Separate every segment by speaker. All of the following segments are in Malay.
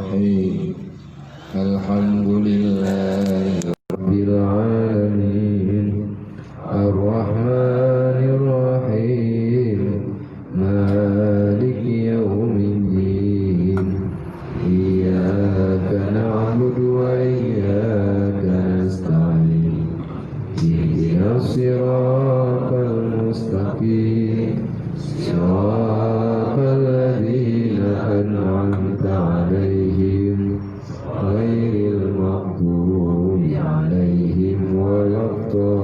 Speaker 1: الرحيم الحمد لله رب العالمين الرحمن الرحيم مالك يوم الدين إياك نعبد وإياك نستعين اهدنا الصراط المستقيم صراط الذين أنعمت عليهم غير المغضوب عليهم ولا الضالين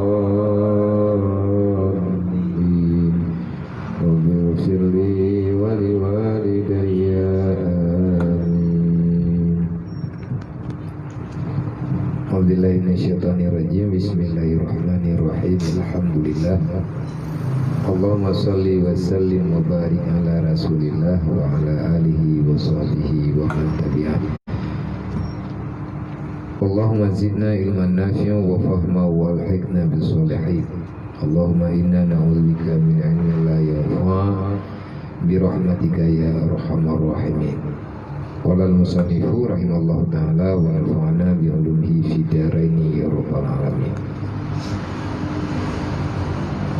Speaker 1: رب اغفر لي ولوالدي آمين. أعوذ بالله من الشيطان الرجيم. بسم الله الرحمن الرحيم. الحمد لله Allahumma salli wa sallim wa barik ala rasulillah wa ala alihi wa sahbihi wa man tabi'ah. Allahumma zidna ilman nafi'a wa fahma wa alhiqna bis salihin. Allahumma inna na'udzubika min ilmin la yanfa' bi rahmatika ya arhamar rahimin. Qala al-musannifu rahimallahu ta'ala wa nafa'ana bi ulumihi fi daraini ya rabbal alamin.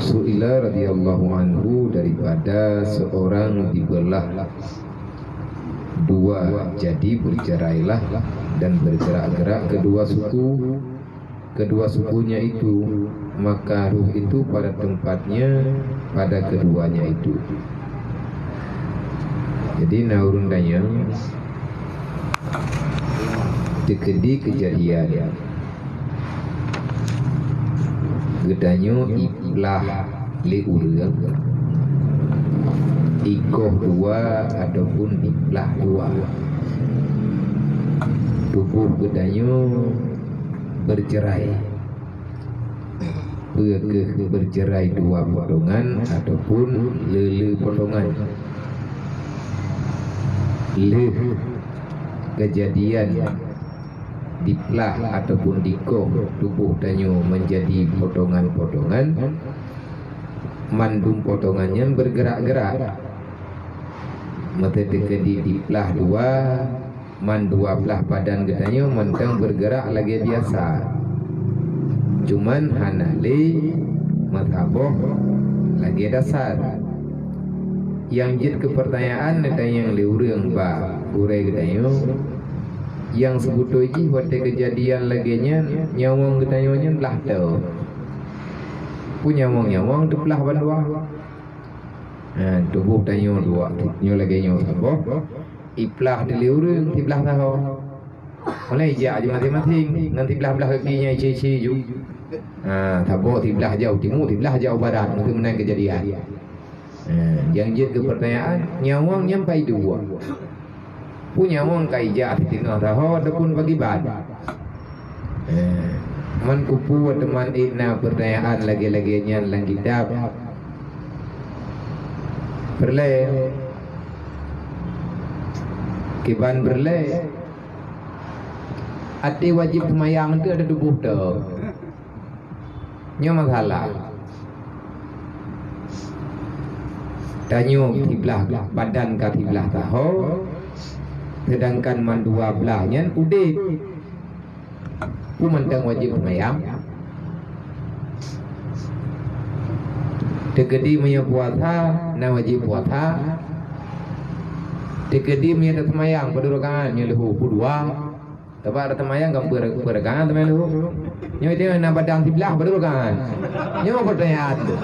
Speaker 1: Su'ila radhiyallahu anhu, daripada seorang dibelah dua, jadi bercerailah dan bergerak-gerak kedua sukunya itu, maka ruh itu pada tempatnya pada keduanya itu. Jadi naurundanya dekedi kejadian gedanyo iblah li urang ikoh dua ataupun iblah dua, tubuh gedanyo bercerai, bercerai dua potongan ataupun lele potongan. Kejadian diplah ataupun dikoh tubuh danyo menjadi potongan-potongan, mandum potongannya bergerak-gerak. Mata dekedi diplah dua, man dua belah badan gedanyo mentang bergerak lagi biasa. Cuman hanali mazhaboh lagi dasar. Yang jid ke pertanyaan ada yang liurang ba urai gedanyo yang sebutu ji waktu kejadian laginya nyawang gedanyonya belah tau punya nyawang tu belah bandua tubuh danyo dua nyo lagi nyo saboh iplah diliurang ti belah tahu oleh ija aja masing-masing nanti belah-belah kakinya ici-ici ju taboh ti belah jauh timur ti belah jauh barat itu menang kejadian. Yang jid ke pertanyaan nyawang nyampai dua punya wong kaija tinah tahu ataupun bagi bad. Man kupu teman ina pertanyaan lagi-laginya lang kitab. Berle kiban berle ati wajib semayang itu ada tubuh tu nyo masalah danyo tiblah badan ka tiblah tahu, sedangkan man dua belahnya udip mentang wajib semayang. Dekedi punya puasa na wajib puasa, dekedi punya semayang pada rakaat nya lehu dua, tapi ada semayang gak berrakaat teman lehu nya itu na badan sebelah pada rakaat nya pertanyaan tu.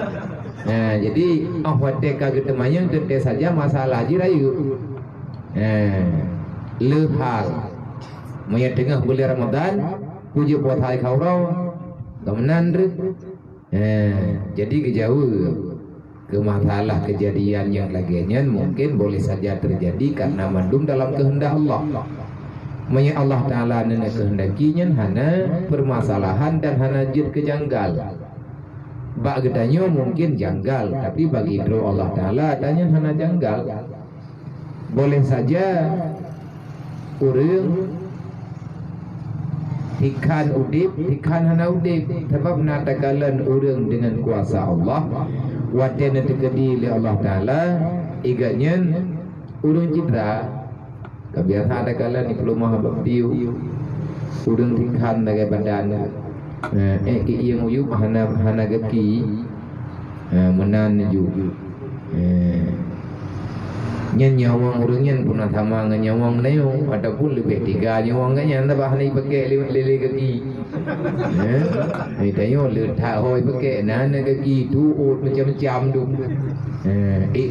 Speaker 1: Nah jadi awak kaget semayang tu saja masalah jirayu. Lehal maya tengah bulan Ramadan puji puasa kaurau kemenan jadi kejauh ke masalah kejadian yang laginya mungkin boleh saja terjadi karena mandum dalam kehendak Allah. Maya Allah Ta'ala nenek kehendakinya hana permasalahan dan hana jid kejanggal. Bak gedanyo mungkin janggal, tapi bagi idro Allah Ta'ala adanya hana janggal. Boleh saja urang ikan udip, ikan hana udip. Sebab natakalan urang dengan kuasa Allah, wadena tekedi oleh Allah Ta'ala, iganya urang citra Kebiasaan ada kala ni perlu maha berpiu udang tingkan dari badan ki yang uyu hana geki menan ju nyen nyawang urangnya pun sama dengan nyawang neo ataupun lebih tiga nyawang kan yang tak bahani pakai lele geki tanya letak hoi pakai nana geki tu macam-macam tu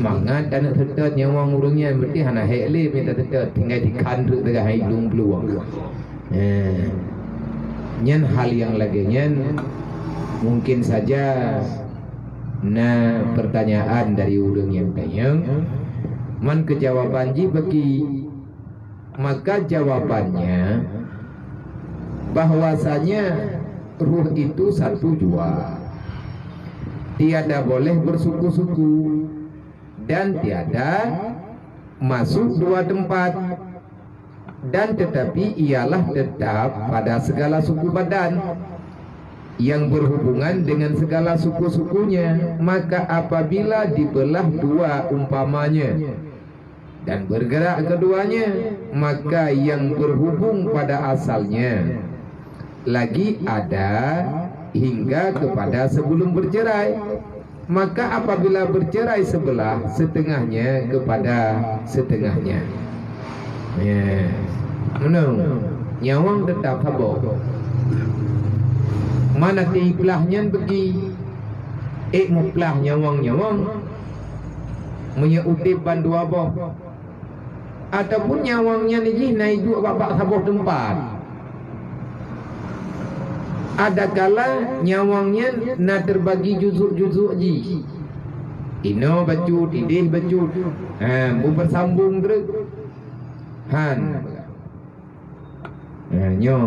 Speaker 1: mangat dan terdekat nyawang urangnya berarti hana hele minta terdekat tinggal dikan tu dengan hidung peluang nyen hal yang lagi nyen mungkin saja pertanyaan dari urang yang tanya man kejawaban ji bagi maka jawabannya bahwasanya ruh itu satu jua, tiada boleh bersuku-suku dan tiada masuk dua tempat, dan tetapi ialah tetap pada segala suku badan yang berhubungan dengan segala suku-sukunya. Maka apabila dibelah dua umpamanya dan bergerak keduanya, maka yang berhubung pada asalnya lagi ada hingga kepada sebelum bercerai. Maka apabila bercerai sebelah, setengahnya kepada setengahnya. Nyawang tetap habuk. Mana tiplahnya pergi muplah nyawang menyutip bandu abah ataupun nyawangnya ni naik dua babak sabuh tempat. Ada kala nyawangnya nak terbagi juzuk-juzuk ji. Ino bacut, idih bacut. Bu bersambung terus. Nyo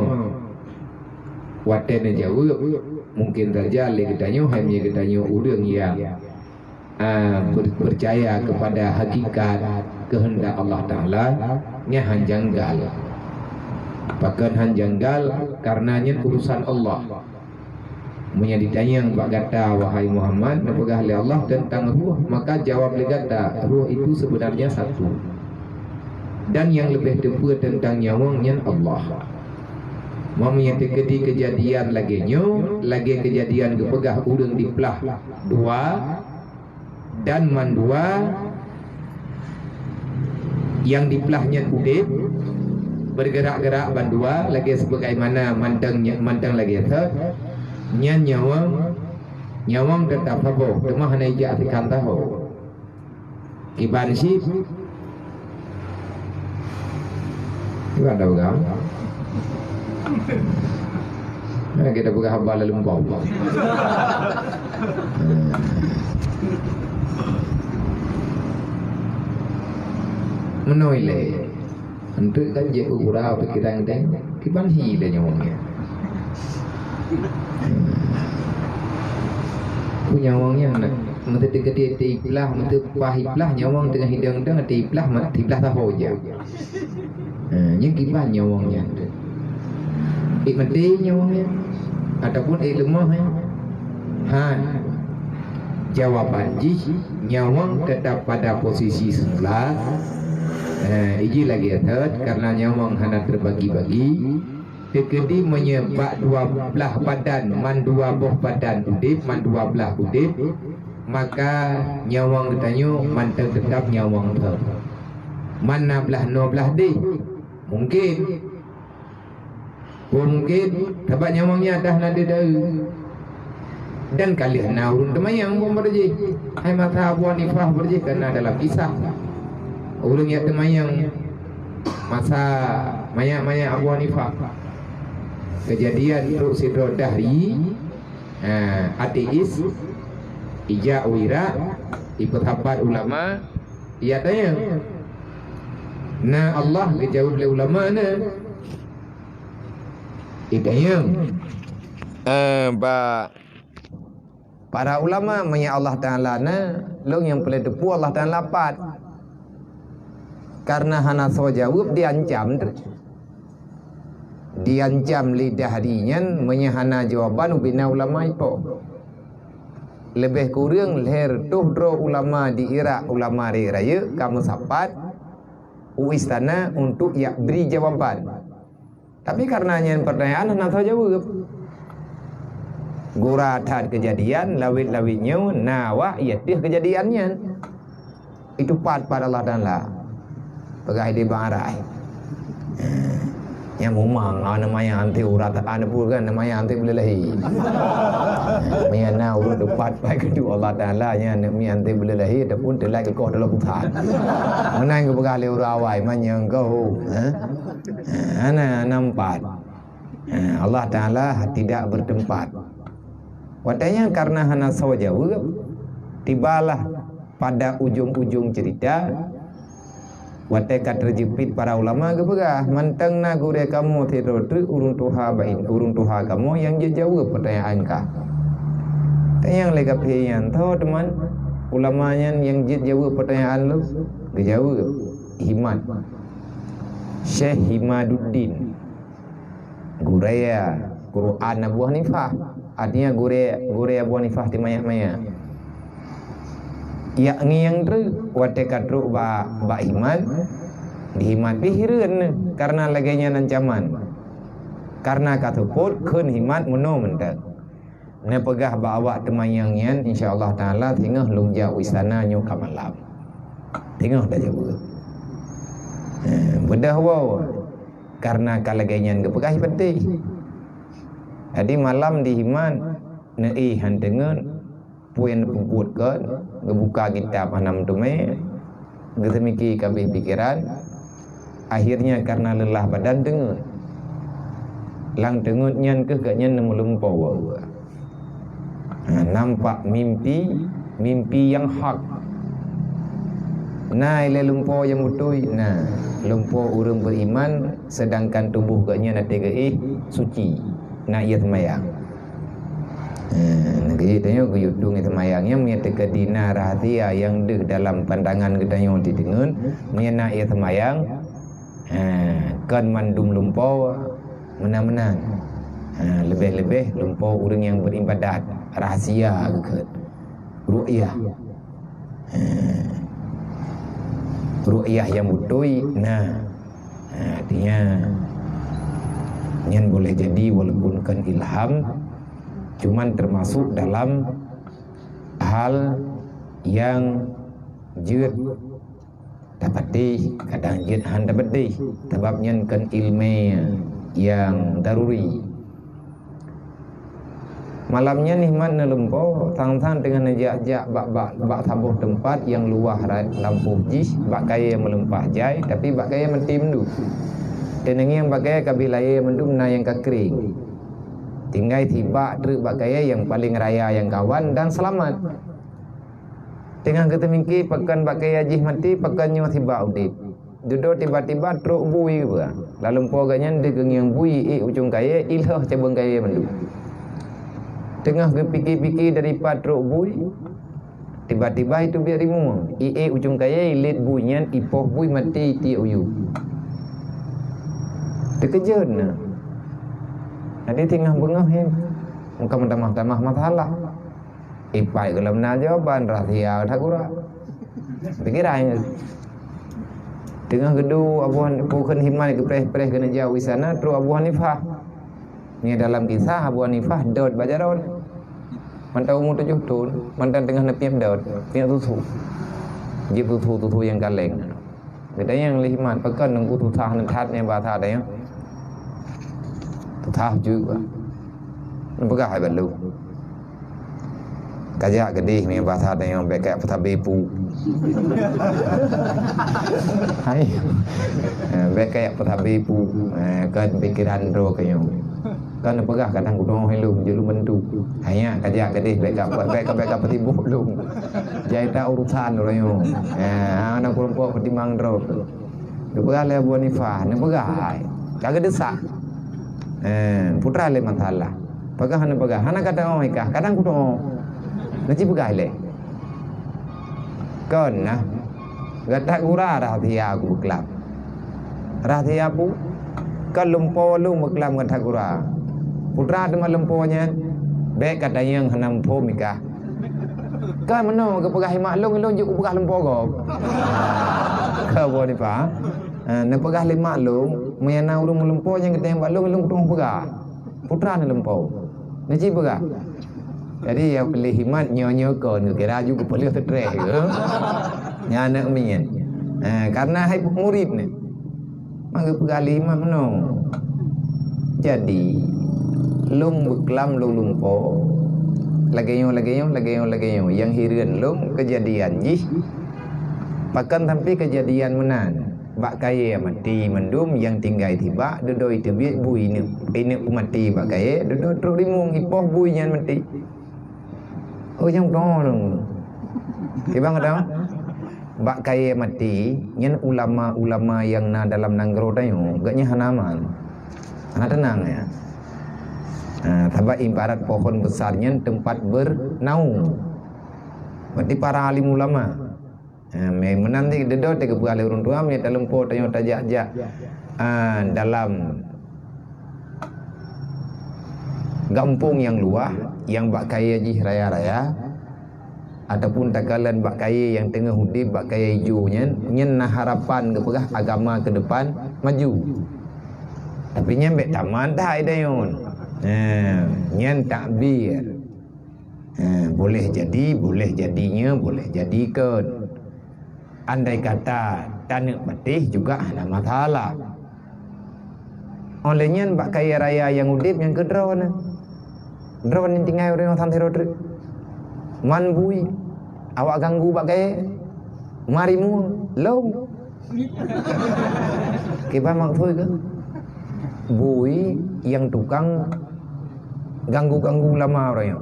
Speaker 1: waten jauh mungkin saja le katanya hanya katanya urang yang percaya kepada hakikat kehendak Allah Taala nya hanjanggal. Bahkan hanjanggal karenanya urusan Allah. Munya ditanya yang kata wahai Muhammad apakah oleh Allah tentang ruh, maka jawab le kata ruh itu sebenarnya satu. Dan yang lebih tepat tentang nyawangnya Allah. Mamanya terjadi kejadian lagi kejadian kepegah urang dipelah dua dan mandua yang dipelahnya udip bergerak-gerak bandua lagi sebagaimana mandang lagi nyawang tetap habuk temah naija tikan tahu iban sih iban tahu kan kita buka haba lalu membawa menoile untuk kan je ukura pikiran dan kiban hile nyawangnya punya wangnya mata dekat tiplah mata pahiplah nyawang tengah hidang tengah tiplah tahu je yang kiban nyawangnya mati nyawangnya ataupun lemah jawaban ji nyawang tetap pada posisi semula iji lagi atat karena nyawang hana terbagi-bagi tekedi menyebab dua belah badan man dua boh badan udip man dua belah udip maka nyawang ditanya man tetap nyawang ter mana belah no belah di mungkin sebab nyawangnya dah nada dah dan kalian naurun temayang pun berje hai mata Abu Hanifah berje kerana dalam kisah orang yang temayang masa maya Abu Hanifah kejadian Ruk Sidro Dahri ateis ijak wira ikut habat ulama ia tanya Allah dijawab oleh ulama itanya para ulama maya Allah Ta'ala long yang paling tepu Allah Ta'ala lapat karena hana so jawab diancam lidah dinyan menyahana jawaban ubina ulama itu lebih kurang leher tuh dro ulama di Iraq ulama raya kamu sapat istana untuk ya beri jawaban. Tapi karenanya pertanyaan nak tahu jawab. Gura tad kejadian lawit-lawitnya nawa iatih kejadiannya. Itu pada Allah Taala. Pegai di barai. Yang memang namanya anti urat ada pun kan namanya anti belelahi. Miana urut depat pai kedua Allah Taala nya mi anti belelahi ataupun telai ke kau dalam putar. Menang ke pegali urawai manyang kau. Ana nampak. Allah Taala tidak bertempat. Wadanya karena hana sawaja tibalah pada ujung-ujung cerita. Watekat terjepit para ulama ke begah mantang na gure kamu tirotu urun tuha kamu yang jauh pertanyaan kah. Yang lega pian tahu teman ulamanya yang jauh pertanyaan lu jauh Himad Syekh Himaduddin Guraya Quran Abu Hanifah artinya gure Abu Hanifah di maya-maya. Yakni yang tu watekat ru ba Himad dihimat pihireun karena laganya ancaman. Karena kata pot keun Himad meno mendak. Ne pegah ba awak temayang yan insyaallah taala tengah lungjak wisana nyo ka malam. Tengah dah jauh. Bedah wow. Karena kalaganya gepegah penting. Jadi malam di Himad ne handengeun puan puput kan ngebuka kitab anam tume gesemiki kabeh pikiran akhirnya karena lelah badan dengut lang dengut nyan ke gaknya nemu lempau nampak mimpi yang hak nah ile lempau yang mutui nah lempau urang beriman sedangkan tubuh gaknya nanti suci nah ia semayang. Kita ke yudung itu mayangnya menyatakan dina rahasia yang deh dalam pandangan kita yang didengar menyana ia semayang kan mandum lumpau menang-menang lebih-lebih lumpau orang yang beribadat rahasia ke ru'yah ru'yah yang butui artinya yang boleh jadi walaupun kan ilham cuman termasuk dalam hal yang jut dapat di kadang jut han dapat di sebabnya kan ilmu yang daruri malamnya nikmat nelempau tang-tang dengan ajak bak tabuh tempat yang luah lampu jis bak kaya yang melempah jai tapi bak kaya mentim du dan yang bak kaya kabilaya mendum na yang kekering tinggal tiba truk bakaya yang paling raya yang kawan dan selamat. Dengan ketemingki pekan bakaya jih mati pekannya tiba udip. Duduk tiba-tiba truk bui ba. Lalu poganya degeng yang bui ujung kaya ilah cabang kaya mendu. Tengah kepiki-piki daripada truk bui tiba-tiba itu biar rimung. Ujung kaya ilit buinya ipoh bui mati ti uyu. Terkejut nah. Jadi tengah bengah ni muka mentamah-tamah masalah ipai kelam na jawaban rahasia thakura pikiran tengah gedu bukan Himad ke preh kena jauh di sana terus Abu Hanifah ni dalam kisah Abu Hanifah daud bajaron mantau umur 7 tahun mantan tengah nepiam daud piak tutu jip tutu yang kaleng kita yang Himad pekan nunggu tutah nentat ni bahasa ada yang tahu juga, nampak hai balu. Kajak gedih ni bahasa ada yang bekai petabepu. Hai, bekai petabepu, kan pikiran ro kayu. Kan pegah kadang kudo helum jelu mendu. Hanya kajak gedih bekai petibu lum. Jai tak urusan royo. Anak kelompok pertimbang ro. Pegah le Abu Hanifah, pegah hai. Kagak desak. Putra le masalah. Pagahana hana kata orang ikah. Kadang kudo nanti pegah le. Kon nah. Gata gura rahasia aku kelab. Rahasia aku kan lumpo lu meklam gata gura. Putra dengan lumponya baik kata yang hanam po mikah. Kan meno ke pegah maklum lu juk pegah lumpo go. Kau boleh pa. na pegah lima long meyana urung lempo yang kita yang balong long tung pegah putra ni lempo ni pegah. Jadi yang pilih himat nyo kon kira juga boleh stres ke nya anak mien karena hai murid ni mangga pegah lima no. Jadi long beklam long lumpo lagayo yang hirian long kejadian jih bahkan sampai kejadian menan bak kaya mati mendum yang tinggal tiba dodoi tebit bui ini mati bak kaya dodo terus limung ipoh bui nyan mati oh yang dong kibang ada bak kaya mati nyan ulama yang na dalam nanggro tayo gaknya hanaman ana tenang ya. Tabak ibarat pohon besarnya tempat bernaung. Berarti para alim ulama. Menanti dedo te kebuale urun tua me dalam po tanyo tajak dalam gampung yang luah yang bak kaya jih raya-raya ataupun takalan bak kaya yang tengah hudib bak kaya hijaunya nyen harapan kepegah agama ke depan maju. Tapi nyembek taman dah ada yon. Nyen takbir. Boleh jadi, boleh jadinya, boleh jadikan. Andai kata tanah patih juga ada masalah. Olehnya bak kaya raya yang udip yang ke drone. Drone yang tinggal orang santai rodri. Man bui. Awak ganggu bak kaya. Marimu long. Kipa maksud ke? Bui yang tukang ganggu-ganggu lama orang.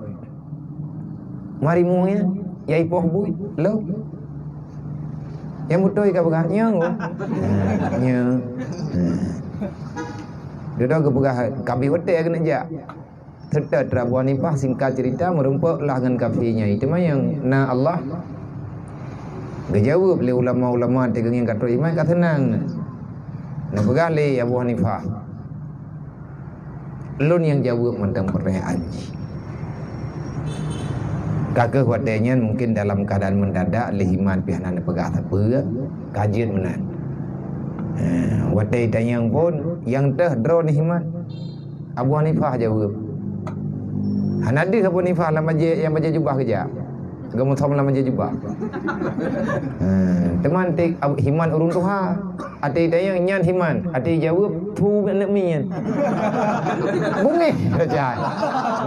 Speaker 1: Marimu ya, yai poh bui, lo. Yang betul ke begah nyang. Nya. Dia ke begah kabi hotel kena jak. Tetet Abu Hanifah singkat cerita merumpaklah dengan kafinya. Itu mah yang na Allah. Gejawab oleh ulama-ulama tegang yang kata iman kata tenang. Nah begah le Abu Hanifah. Lun yang jawab tentang pertanyaan kakek wadanya mungkin dalam keadaan mendadak lehiman pihak pegah apa kajian menan wadai tanyang pun yang teh drone himan Abu Hanifah jawab hanadi Abu Hanifah yang baca jubah kerja kamu tahu lama je jubah teman tik himan urun tuha ati tayang nyan himan ati jawab tu nak mian bunge kerja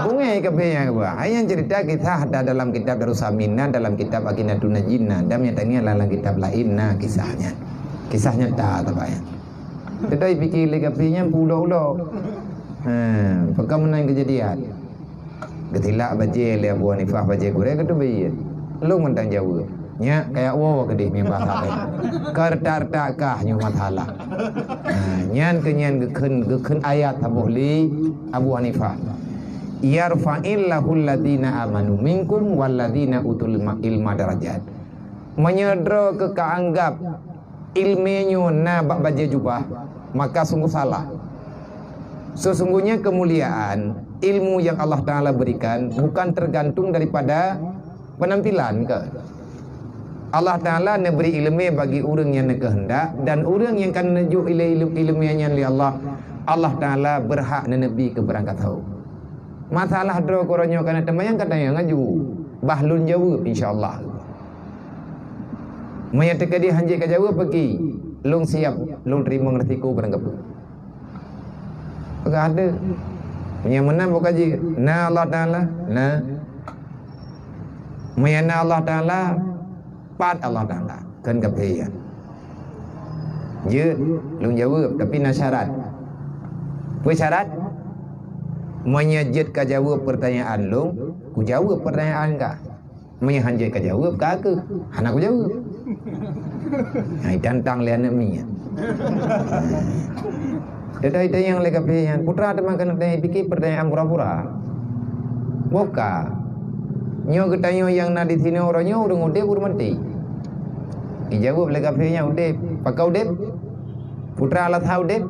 Speaker 1: bunge kepeyang apa yang cerita kita ada dalam kitab Darussamina dalam kitab Aqinatun Najinna dan nyatanya dalam kitab lainna kisahnya tak apa ya kita fikir lagi kepeang pulau-pulau pekan kejadian ketilak baca le Abu Hanifah baca Quran ke tu bayin lu mentang jawab nya kayak wow kedih mi bahasa kertar-takah nyu masalah nyan gekeun ayat tabuli Abu Hanifah yarfa'illahu alladziina amanu minkum walladzina utul ilma darajat menyedra ke kaanggap ilmenyo na bak baca jubah maka sungguh salah. Sesungguhnya kemuliaan ilmu yang Allah Ta'ala berikan bukan tergantung daripada penampilan ke. Allah Ta'ala memberi ilmu bagi orang yang kehendak dan orang yang kan menuju ilmunya li Allah. Allah Ta'ala berhak nabi ke berangkat tahu. Masalah dro koronyo kana temayang kata yang ngaju. Bahlun jawab insyaallah. Menyatakan dia hanjik ke jawab pergi. Long siap, long terima resiko berangkat. Agak ada yang menang bukan je na Allah Ta'ala na mayana Allah Ta'ala pat Allah Ta'ala kan kepeyan je lu jawab tapi na syarat apa syarat menyajid ka jawab pertanyaan lu ku jawab pertanyaan ka menyanjid ka jawab ka ke anak ku jawab ai tantang le anak mi Dadai yang lega pian putra teman kena tanya fikir pertanyaan pura-pura. Boka. Nyo ketanyo yang na di sini orangnya udah ngudep udah mati. Dijawab lega piannya udep. Pakau udep. Putra alat ha udep.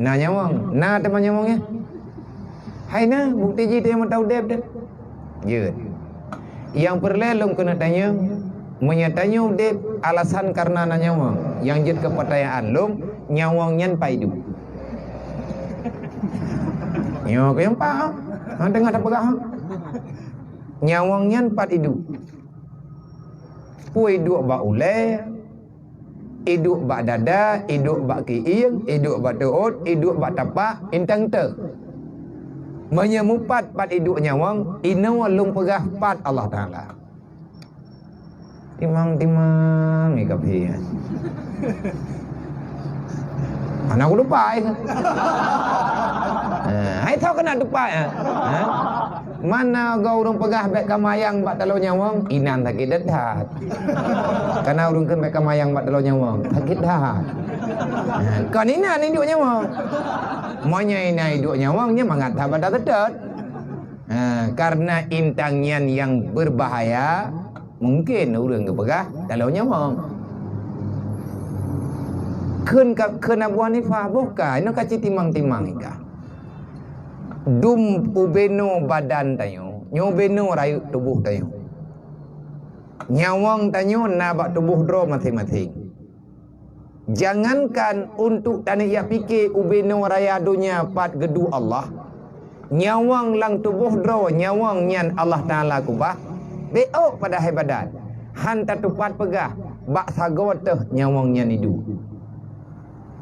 Speaker 1: Na nyawang, na teman nyawangnya. Hai na bukti ji dia tahu udep dah. Je. Yang perlelong kena tanya menyatanya udep alasan karena na nyawang. yang jet kepercayaan lum nyawang nyen pai du. Nyo ke yang pa. Ha dengar tak pegah. Nyawang nyen pat idu. Pui duk ba ule, iduk ba dada, iduk ba kiing, iduk ba tuut, iduk ba tapak, intang te. Menyemupat pat iduk nyawang, ino lung pegah pat Allah Taala. Timang-timang ni kapi. Anak aku lupa hai tahu kena lupa mana kau urung pegah bek kamayang bak telo nyawang inan sakit dedat. Karena urung kan bek kamayang bak telo nyawang sakit dah. Kan inan hidup nyawang. Monya ina hidup nyawangnya mangata pada dedat. Karena intangian yang berbahaya mungkin urung kepegah telo nyawang. Keun Abu Hanifah buka ino kaci timang-timang ika. Dum ubeno badan tayo, nyobeno rayu tubuh tayo. Nyawang tayo na bak tubuh dro masing-masing. Jangankan untuk tani ya fikir ubeno raya dunia pat gedu Allah. Nyawang lang tubuh dro, nyawang nyan Allah Taala kubah. Beo pada hai badan. Han tatupat pegah bak sagoteh nyawang nyan hidup.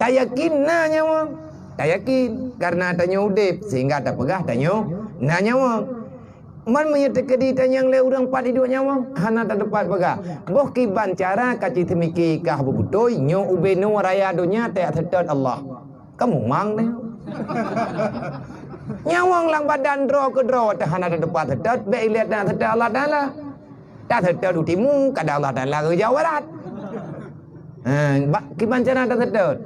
Speaker 1: Tak yakin na nyawang. Tak yakin karena tanya udip sehingga tak pegah tanya na nyawang. Man menyetekedi tanya yang le urang pat hidup nyawang hana tak dapat pegah. Boh kiban cara kaci temiki kah bebutoi nyo ubeno raya dunia tak sedot Allah. Kamu mang ne. Nyawang lang badan dro ke dro tak hana tak dapat sedot be lihat na sedot Allah Taala. Tak sedot utimu kada Allah Taala ke jawarat. Kiban cara tak sedot.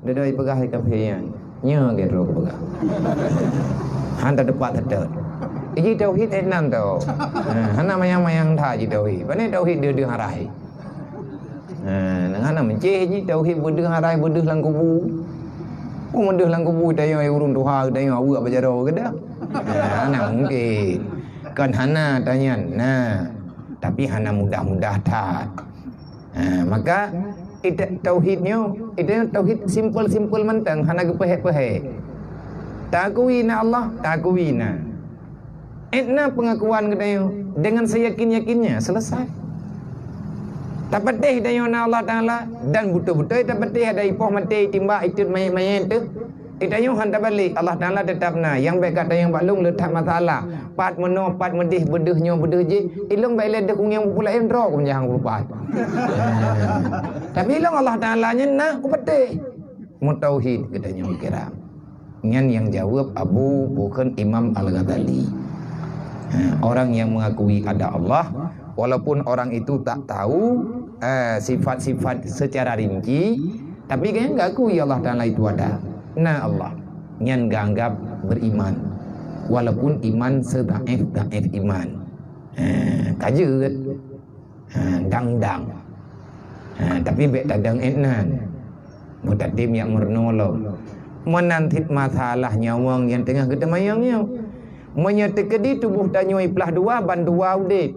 Speaker 1: Dedoi pegah kafian. Nya ke ro pegah. Han tak dapat sedot. Iji tauhid enam tau. Hana mayang-mayang tha ji tauhid. Pane tauhid dia harai. Nang hana menceh ji tauhid beudeung harai beudeung lang kubu. Beudeung lang kubu tayo urung tuha tayo awak bajaro ke dah. Hana mungkin. Kan hana tanya nah. Tapi hana mudah-mudah tak. Maka tauhidnya itu tauhid simple mentang hana gepeh-peh. Takuina Allah, takuina. Etna pengakuan kedayo dengan seyakin-yakinnya selesai. Tak patih dayo na Allah Taala dan betul-betul tak patih ada ipoh mati timba itu mayat tu. Itayo han tak balik Allah Taala tetapna yang baik kata yang baklung letak masalah. Pat meno pat medih bedehnya bedeh je ilung baik le dekung yang pula endro kum jangan lupa. Tapi ilung Allah Taala nya nah ku patih. Mutauhid katanya kira. Ngan yang jawab Abu bukan Imam Al-Ghazali. Orang yang mengakui ada Allah walaupun orang itu tak tahu sifat-sifat secara rinci tapi kayaknya enggak akui Allah Taala itu ada. Nah Allah nyan ganggap beriman walaupun iman sedaif iman. Kajeut. Dang-dang. Tapi bek tadang etnan. Mutadim yang menolong. Menantit masalah nyawang yang tengah ketemayangnya. Menyetekedi tubuh tanyoi pelah dua ban dua udit.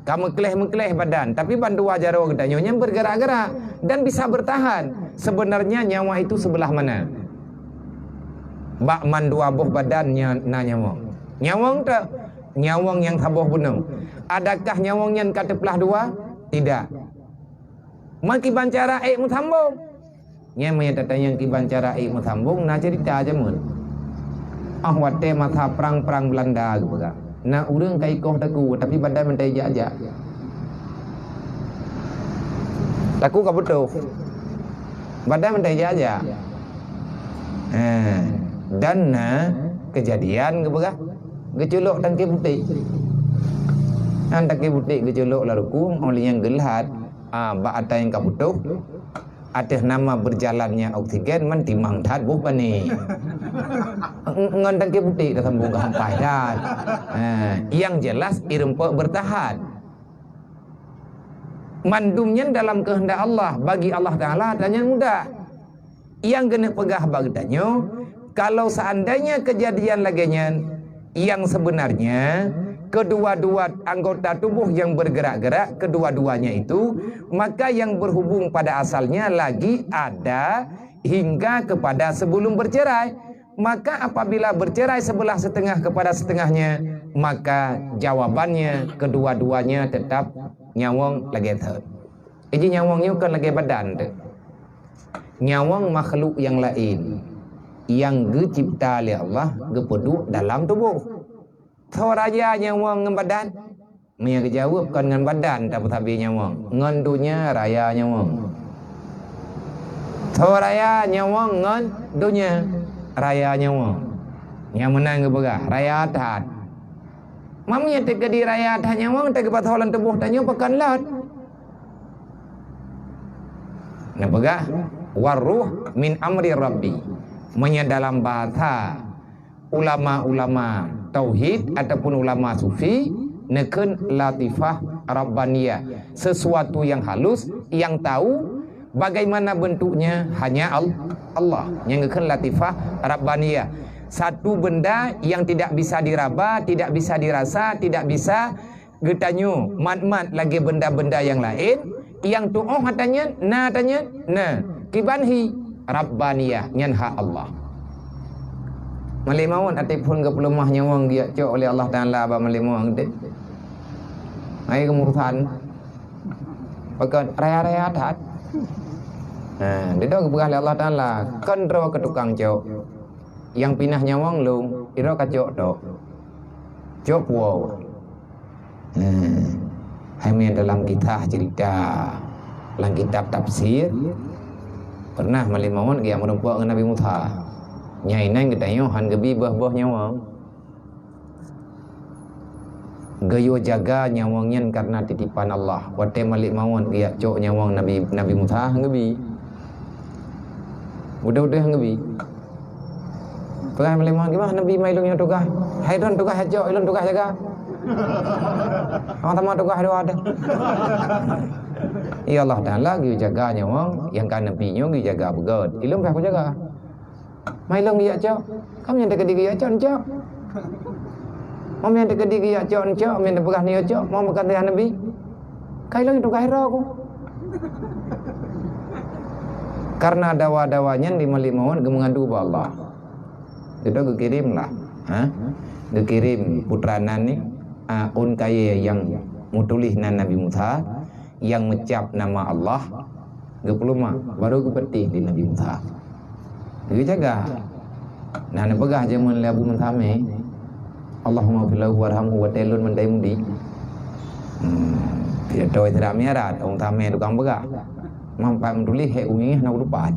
Speaker 1: Kamu mekleh badan, tapi ban dua jaro kedanyonya bergerak-gerak dan bisa bertahan. Sebenarnya nyawa itu sebelah mana? Bak man dua boh badannya na nyawang. Nyawang tak? Nyawang yang saboh penuh. Adakah nyawang yang kata pelah dua? Tidak. Maki bancara musambung. Nya menyatakan yang kibancara musambung na cerita aja mun. Wate masa perang-perang Belanda gitu kan. Nah urang kai koh taku tapi badan mentai aja. Taku ka betul. Badan mentai aja. Dan kejadian gitu kan. Geculuk tangki putih. Tangki putih geculuk laruku oleh yang gelhat bak ada yang ka butuh. Atas nama berjalannya oksigen mentimang tat bukan ni. Ngan tangki putih dah sambung ke hampai dan yang jelas irempa bertahan. Mandumnya dalam kehendak Allah bagi Allah Taala adanya mudah. Yang kena pegah bagdanya kalau seandainya kejadian laginya yang sebenarnya
Speaker 2: kedua-dua anggota tubuh yang bergerak-gerak, kedua-duanya itu, maka yang berhubung pada asalnya lagi ada hingga kepada sebelum bercerai. Maka apabila bercerai sebelah setengah kepada setengahnya, maka jawabannya kedua-duanya tetap nyawang lagi ter. Jadi nyawangnya bukan lagi badan tu. Nyawang makhluk yang lain yang dicipta oleh Allah gepeduk dalam tubuh. Thau raja nyawang dengan badan. Mia kejawab kan dengan badan tak tapi nyawang. Ngan dunia raya nyawang. Thau raya nyawang ngan dunia raya nyawang. Yang menang ke begah raya atat. Mamnya teka di raya atat nyawang teka patholan tubuh tanya pakan lat. Nah begah waruh min amri rabbi. Menya dalam bahasa ulama-ulama tauhid ataupun ulama sufi neken latifah rabbaniyah, sesuatu yang halus yang tahu bagaimana bentuknya hanya Allah. Yang neken latifah rabbaniyah, satu benda yang tidak bisa diraba, tidak bisa dirasa, tidak bisa getanyu mat-mat lagi benda-benda yang lain yang tu'oh hatanya na kibanhi rabbaniyah nyanha Allah. Malimawon ataupun ke pelemah nyawang dia cok oleh Allah Ta'ala abang malimawang gede. Hai kemurusan. Pakai raya-raya adat. Nah, dia dah kebegal Allah Ta'ala. Kan rawa ke tukang cok. Yang pinah nyawang lung, ira kacok dok. Cok wow. Hai dalam kitab cerita, dalam kitab tafsir pernah malimawon dia merempuak dengan Nabi Musa. Nyai nang gedayo han gebi bah-bah nyawang. Gayo jaga nyawangnya karena titipan Allah. Wate malik mawon dia cok nyawang Nabi Musa gebi. Udah gebi. Pegang malik mawon gimana Nabi mailungnya tugas. Hai don tugas cok, ilun tugas jaga. Orang tamu tugas ada. Ya Allah Ta'ala gi jaga nyawang yang kan Nabi nyo gi jaga begod. Ilum aku jaga. Mai long dia cok. Kamu yang dekat dia cok cok. Mau yang dekat dia cok cok, mau yang pegah dia cok, mau makan dia Nabi. Kai long itu kai aku. Karena dawa-dawanya di malimawon gemengadu ba Allah. Itu gekirim lah. Gekirim putranan ni un kaya yang mutulih nan Nabi Musa yang mencap nama Allah. Gepeluma baru kepeti di Nabi Musa. Dia jaga. Nah, pegah jaman Abu Muntame. Allahumma bilahu warhamhu wa tailun mendaimudi. Dia tahu tidak miarat orang tame tukang pegah. Mampai menulis he ungih nak lupa.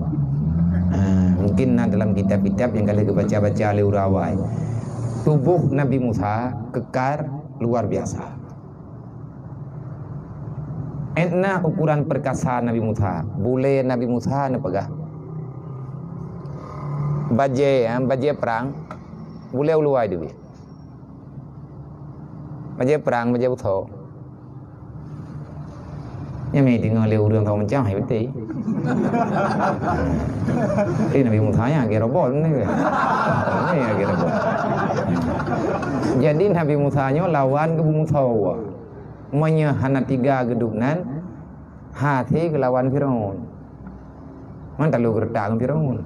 Speaker 2: Mungkin dalam kitab-kitab yang kali kebaca-baca oleh urawai. Tubuh Nabi Musa kekar luar biasa. Entah ukuran perkasa Nabi Musa. Boleh Nabi Musa nak pegah. Baje perang boleh uluai dulu. Baje perang baje buto. Yang ni tinggal le urang tahu macam hai betul. Ini Nabi Musa ya kira robot ni ke. Ni kira robot. Jadi Nabi Musa nyo lawan ke Musa. Monya hana 3 geduknan hati ke lawan Firaun. Man talu gertak ke Firaun.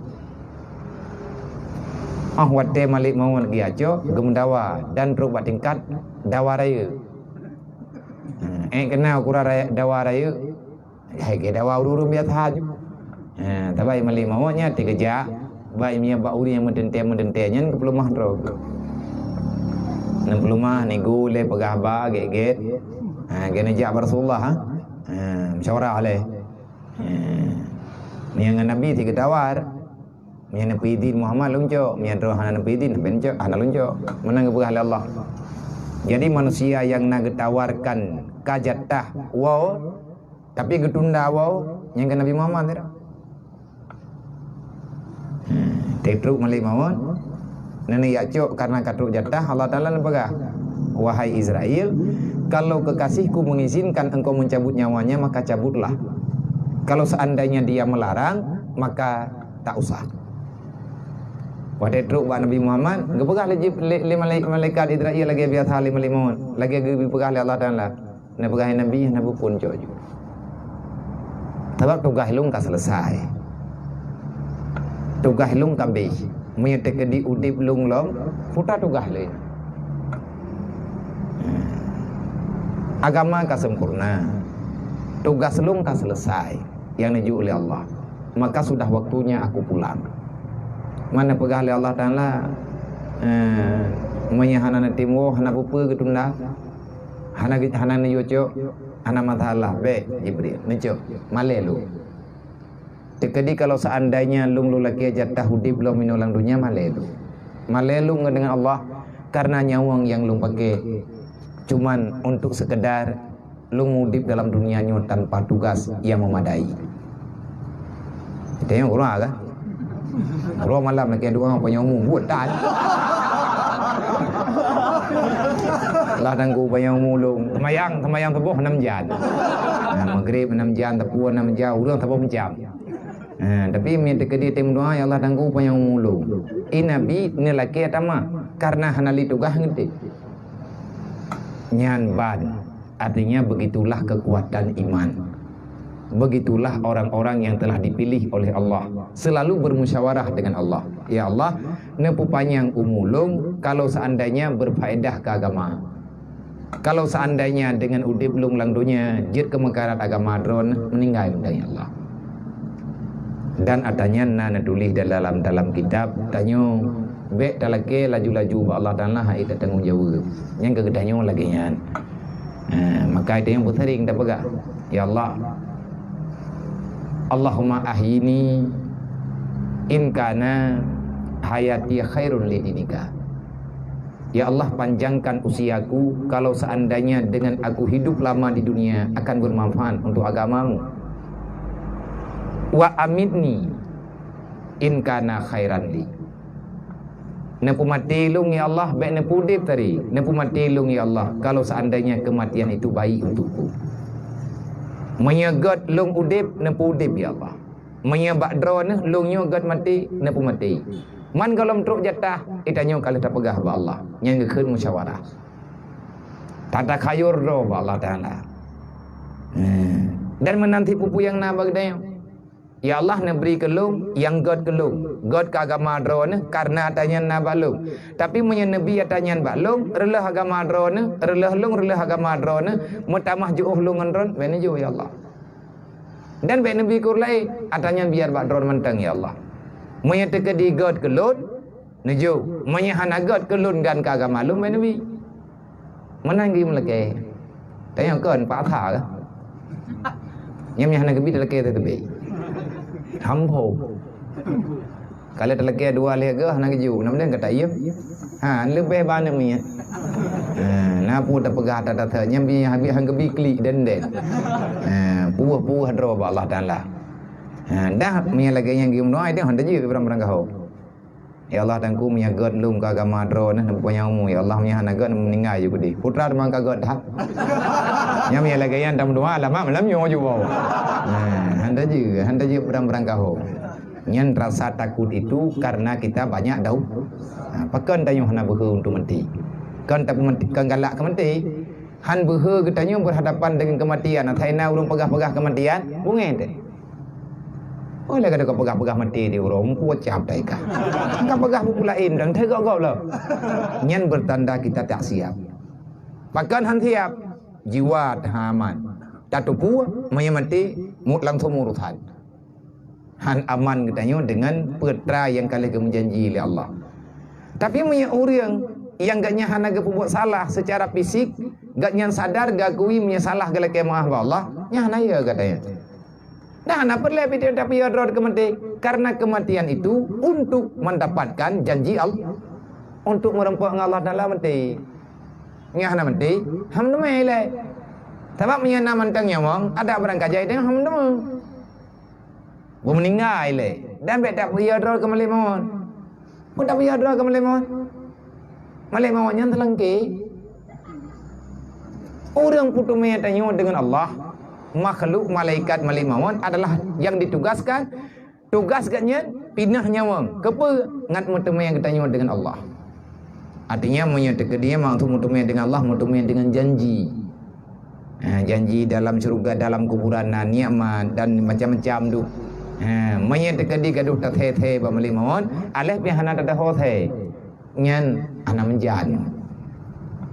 Speaker 2: Wate malik mawon giaco gemendawa dan berubah tingkat dawa raya. Kenal kurang raya dawa raya. Hai ke dawa urun biasa je. Tapi malik mawonnya dikejar baik mia bauri yang mendente-mendentenya ke pelumah ro. Nan pelumah ni gule pegah ba get. Kena jak Rasulullah musyawarah aleh. Ni yang Nabi tiga dawar. Yang Nabi Idin Muhammad luncok, yang roh Nabi Idin bencok, anak luncok, menang keberkah Allah. Jadi manusia yang nak ditawarkan kajatah, wow, tapi getunda wow, yang ke Nabi Muhammad tidak. Tetruk malik mawon, nani yakcok karena katruk jatah Allah Taala lepagah. Wahai Israel, kalau kekasihku mengizinkan engkau mencabut nyawanya maka cabutlah. Kalau seandainya dia melarang maka tak usah. Pada truk ba Nabi Muhammad, gepegah le malaikat Israel lagi biasa le malimon, lagi gepegah le Allah Taala. Ne pegah Nabi, Nabi pun jojo. Sebab tugas lung ka selesai. Tugas lung ka be. Munya tekedi udip lung lom, futa tugas le. Agama ka sempurna. Tugas lung ka selesai yang diju oleh Allah. Maka sudah waktunya aku pulang. Mana pegah oleh Allah Taala menyahana na timo hana pupu getunda hana ni yoco hana mathalah be Jibril neco malelu tekedi kalau seandainya lung laki jatah hudib lo minolang dunia malelu dengan Allah karena nyawang yang lung pakai cuman untuk sekedar lung hudib dalam dunianya tanpa tugas yang memadai. Itu yang kurang kan? Kalau malam nak kena orang punya umum buat tak. Lah tangku punya umulung. Temayang tebuh 6 jam. Maghrib 6 jam, tepuh 6 jam, urang tepuh jam. Tapi minta ke dia tim doa ya Allah tangku punya umulung. Nabi ni laki atama karena hanali tugas ngeti. Nyan ban artinya begitulah kekuatan iman. Begitulah orang-orang yang telah dipilih oleh Allah, selalu bermusyawarah dengan Allah. Ya Allah, nepu panjang umulung kalau seandainya berfaedah ke agama. Kalau seandainya dengan udip lung lang dunia jid kemekaran agama dron meninggal dari Allah. Dan adanya na tulis dalam kitab tanyo be dalake laju-laju ba Allah Taala hai tak tanggung jawab. Yang kegedanyo lagi nyan. Maka itu yang sering dah pegah. Ya Allah, Allahumma ahyini in kana hayati khairun li dinika. Ya Allah, panjangkan usiaku kalau seandainya dengan aku hidup lama di dunia akan bermanfaat untuk agamamu. Wa amitni in kana khairan li. Nepu mati lung ya Allah, baik nepu dip tadi. Nepu mati lung ya Allah kalau seandainya kematian itu baik untukku. Menyegat lung udip nepu udip ya Allah. Menyebak drone lung nyogat mati nepu mati. Man kalau truk jatah itanya kalau tak pegah ba Allah. Yang keun musyawarah. Tata khayur do ba Allah Taala. Dan menanti pupu yang na bagdayo. Ya Allah nak beri ke lung yang God ke lung. God ke agama drone karena atanya na balung. Tapi menye nabi atanya balung relah agama drone, relah lung relah agama drone, mutamah juuh lung drone bene ju ya Allah. Dan be nabi kurlai atanya biar bak drone mentang ya Allah. Menye teke di God ke lun neju, menye hana God ke lun gan ke agama lung be nabi. Mana ngi melake. Tanya kan pak tha ka. Nyam hana ke bi lake tebe. Hampo. Kalau terlekeh dua lega nak keju, namanya kata iya. Lebih banyak ni. Napu tak pegah tak nyam bi habis hang kebi klik den. Puah dro ba Allah Taala. Dah mi lagi yang gium noi dia hendak je berang kau. Ya Allah tangku mi god lum ka agama dro nah punya umum ya Allah mi hana god meninggal je kudi. Putra demang ka god dah. Nyam mi lagi yang dam doa lama malam yo ju bau. Hendak je berang kau. Nyan rasa takut itu karena kita banyak dau. Pakan tanya hana behe untuk mati. Kan tak mati kan galak ke mati. Han behe ketanya berhadapan dengan kematian. Thaina urung pegah-pegah kematian, bungen teh. Oh lah kada pegah-pegah mati di urung ku cap dai ka. Kan pegah pulain dan tegak-gak lah. Nyan bertanda kita tak siap. Pakan han siap jiwa tahaman. Tatupu mati mut langsung urutan. Han aman katanya dengan putra yang kali menjanji oleh Allah. Tapi punya orang yang gaknya hana buat salah secara fisik, gaknya sadar gakui punya salah kalau kemah Allah, nya hana ya katanya. Dah hana perlu tapi ya drod kematian karena kematian itu untuk mendapatkan janji Allah, untuk merempuk Allah dalam mati. Nya hana mati, hamdu melai. Sebab punya nama tentang nyawang ada berangkat jahit dengan hamdu. Gua meninggal le. Dan bet tak payah draw ke Malemon. Pun tak payah draw ke Malemon. Malemon yang terlengki. Orang putu tanya dengan Allah, makhluk malaikat Malemon adalah yang ditugaskan tugas katnya pindah nyawa kepa ngat mutemai yang ketanya dengan Allah. Artinya menyatakan dia maksud mutemai dengan Allah, mutemai dengan janji. Janji dalam syurga, dalam kuburan, nikmat dan macam-macam tu. Menyatakan dia gaduh tak the ba mali mawon, alih pihana tak dah the. Nyan ana menjan.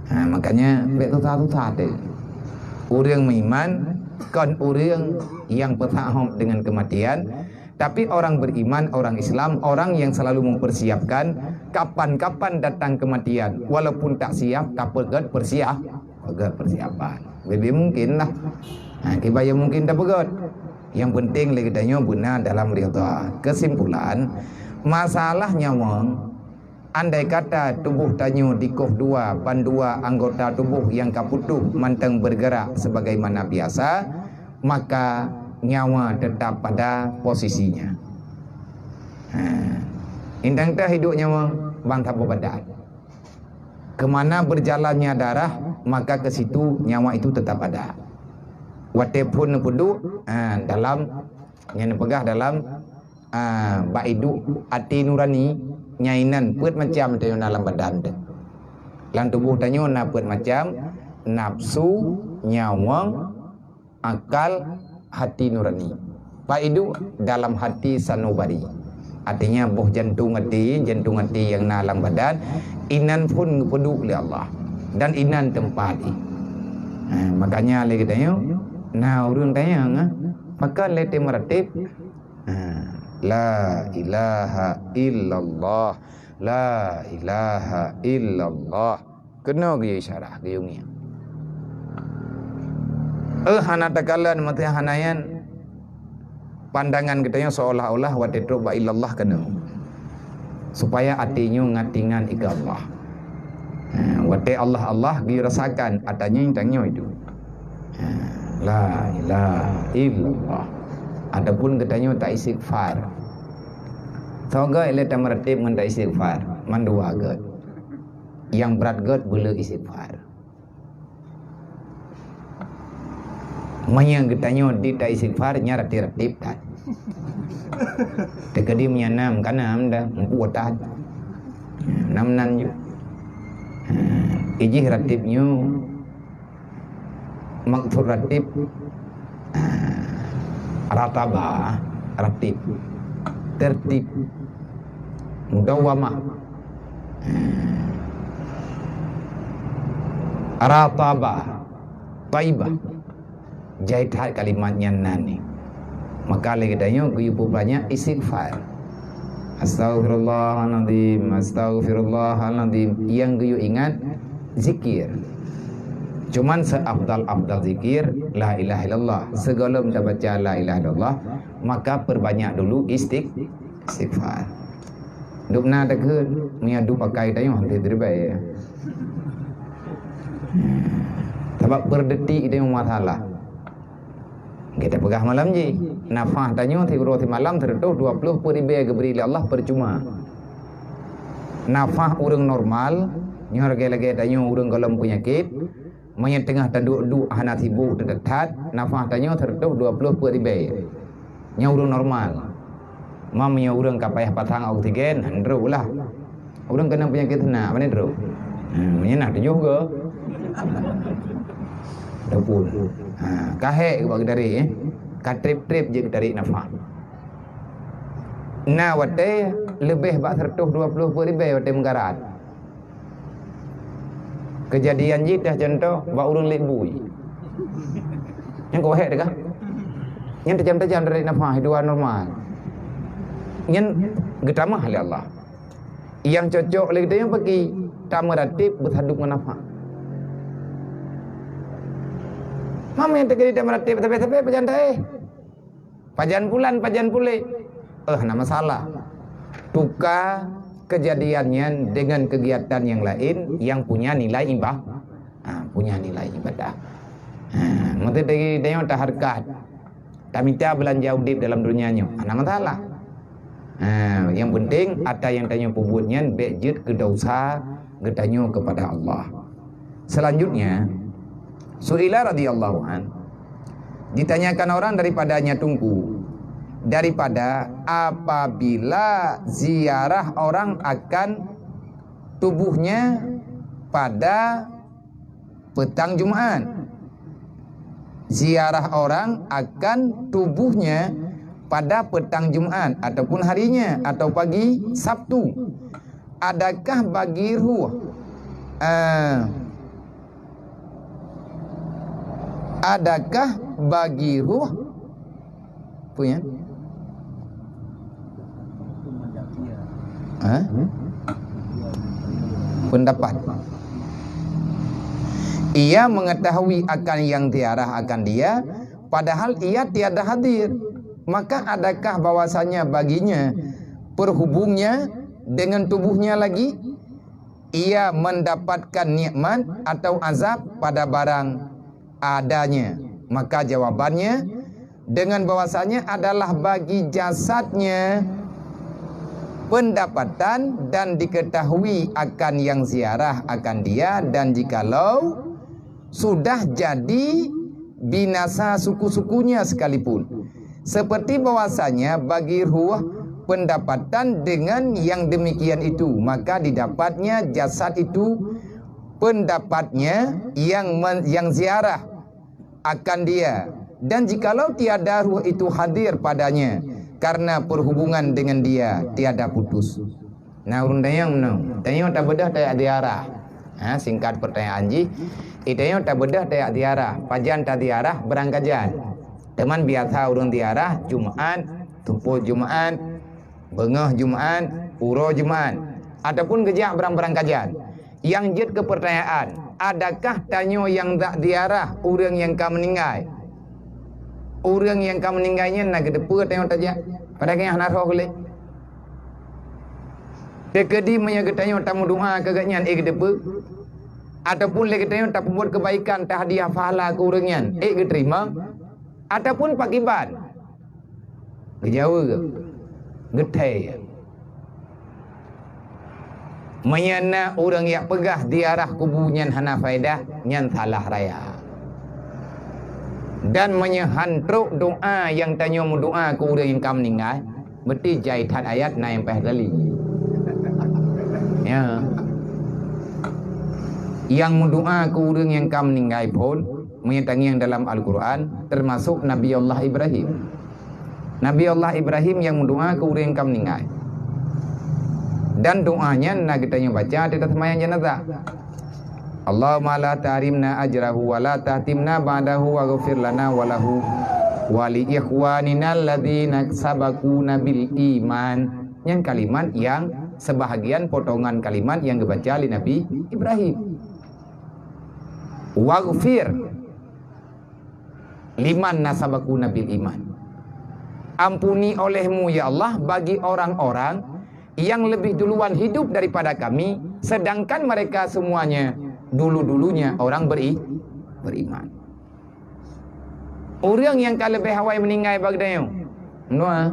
Speaker 2: Makanya bek tu orang beriman kan orang yang bertahan dengan kematian. Tapi orang beriman, orang Islam, orang yang selalu mempersiapkan kapan-kapan datang kematian. Walaupun tak siap, tak pegat persiapan. Lebih mungkin lah. Kibaya mungkin tak pegat. Yang penting lagi tanya benar dalam rida. Kesimpulan, masalahnya andai kata tubuh tanyo dikoh dua, pandua anggota tubuh yang kaputuh manteng bergerak sebagaimana biasa, maka nyawa tetap pada posisinya. Indang tak hidup nyawa bangsa badan. Kemana berjalannya darah, maka ke situ nyawa itu tetap ada. Walaupun penduduk dalam yang pegah dalam baidu hati nurani nyainan put macam tu dalam badan tu. Dalam tubuh tanyo na put macam nafsu, nyawa, akal, hati nurani. Baidu dalam hati sanubari. Artinya buh jantung hati yang dalam badan inan pun penduduk oleh Allah dan inan tempat. Makanya lagi tanya urang tanya maka lete meratib la ilaha illallah, la ilaha illallah, kena gaya isyarah gaya ungi hana takalan mati hanayan pandangan kita seolah-olah wa tetruba illallah kena supaya hatinya ngatingan ika Allah. Wate Allah dirasakan adanya yang tanya itu. La ilaha illallah. Adapun katanya tak istighfar. Soga ile tamartib ngan tak istighfar, mandua gad. Yang berat gad boleh istighfar. Mayang katanya di tak istighfar nyara ratib tak. Tekadi menyanam kana amda membuatan. Namnan ju. Ijih ratibnya maksud ratib rataba ratib tertib mudawamah rataba taibah jahit kalimatnya nani. Maka lagi tanya guyup banyak istighfar. Astaghfirullahaladzim, astaghfirullahaladzim. Yang guyu ingat zikir. Cuman seabdal zikir la ilaha illallah. Segala kita baca la ilaha illallah, maka perbanyak dulu istighfar. Dukna dekat miadu pakai tayong hanti terbaik. Sebab berdetik itu yang masalah. Kita pegah malam je. Nafah tanya roti malam tertuh 20 peribai keberi Allah percuma. Nafah orang normal, nyor lagi tanya orang kalau penyakit, Maya tengah tanduk hana sibuk terdekat, nafas tanya tertuh 20 peribai. Nya urang normal. Mamanya urang kapayah pasang oksigen, handro lah. Urang kena penyakit nak, mana dro? Menyenah juga. Dapun. Kahek bagi dari katrip-trip je dari nafas. Nah, wate lebih bak tertuh 20 peribai wate menggarat. Kejadian je dah contoh bak urang lek bui. Yang kau hek dekah? Yang tajam-tajam dari nafas hidup normal. Yang getamah oleh Allah. Yang cocok lagi dia yang pergi tamaratib berhadap dengan nafas. Mama yang terjadi tamaratib tapi pajantai. Pajan bulan, pajan pulih. Nak masalah. Tukar kejadiannya dengan kegiatan yang lain yang punya nilai ibadah. Punya nilai ibadah. Mesti dia tak harkat. Tak minta belanja udip dalam dunianya. Nak masalah. Yang penting ada yang tanya pubutnya bejit ke dosa getanya kepada Allah. Selanjutnya Su'ila radhiyallahu an ditanyakan orang daripadanya tungku daripada apabila ziarah orang akan tubuhnya pada petang Jumat. Ziarah orang akan tubuhnya pada petang Jumat ataupun harinya atau pagi Sabtu. Adakah bagi ruh adakah bagi ruh punya pendapat ia mengetahui akan yang diarah akan dia padahal ia tiada hadir, maka adakah bahwasanya baginya perhubungnya dengan tubuhnya lagi ia mendapatkan nikmat atau azab pada barang adanya? Maka jawabannya dengan bahwasanya adalah bagi jasadnya pendapatan dan diketahui akan yang ziarah akan dia, dan jikalau sudah jadi binasa suku-sukunya sekalipun, seperti bahwasanya bagi ruh pendapatan dengan yang demikian itu, maka didapatnya jasad itu pendapatnya yang ziarah akan dia, dan jikalau tiada ruh itu hadir padanya karena perhubungan dengan dia tiada putus. Nah urun tayang tayang tak bedah tak diarah. Singkat pertanyaan ji, itayang tak bedah tak diarah, pajan tak diarah berangkajan. Teman biasa urun diarah Jumat, tumpu Jumat, bengah Jumat, uro Jumat, ataupun gejak berang-berangkajan. Yang jet ke pertanyaan, adakah tanyo yang tak diarah orang yang kau meninggal? Orang yang kau meninggalnya nak kedepa tanyo tajak. Pada yang nak roh boleh. Dekedi menyaga tanyo tamu doa kegatnya kedepa. Ataupun lagi tanyo tak membuat kebaikan tak hadiah pahala ke orangnya keterima. Ataupun pakiban. Gejawa ke? Getai. Menyana orang yang pegah di arah kubunya hana faedah nyan salah raya. Dan menyehantruk doa yang tanya mu doa ke orang yang kam meninggal, berarti jaitan ayat na yang pahdali. Ya. Yang mu doa ke orang yang kam meninggal pun menyetangi yang dalam Al-Quran termasuk Nabi Allah Ibrahim. Nabi Allah Ibrahim yang mu doa ke orang yang kam meninggal. Dan doanya nak kita yang baca di atas sembahyang jenazah. Allahumma la tahrimna ajrahu wa la tahtimna ba'dahu wa ghfir lana wa lahu wa li ikhwanina alladzina sabaquna bil iman. Yang kalimat yang sebahagian potongan kalimat yang dibaca oleh Nabi Ibrahim. Wa ghfir liman nasabaquna bil iman. Ampuni olehmu ya Allah bagi orang-orang yang lebih duluan hidup daripada kami, sedangkan mereka semuanya dulu-dulunya orang beriman. Orang yang kalau lebih hawai meninggal bagdayo doa.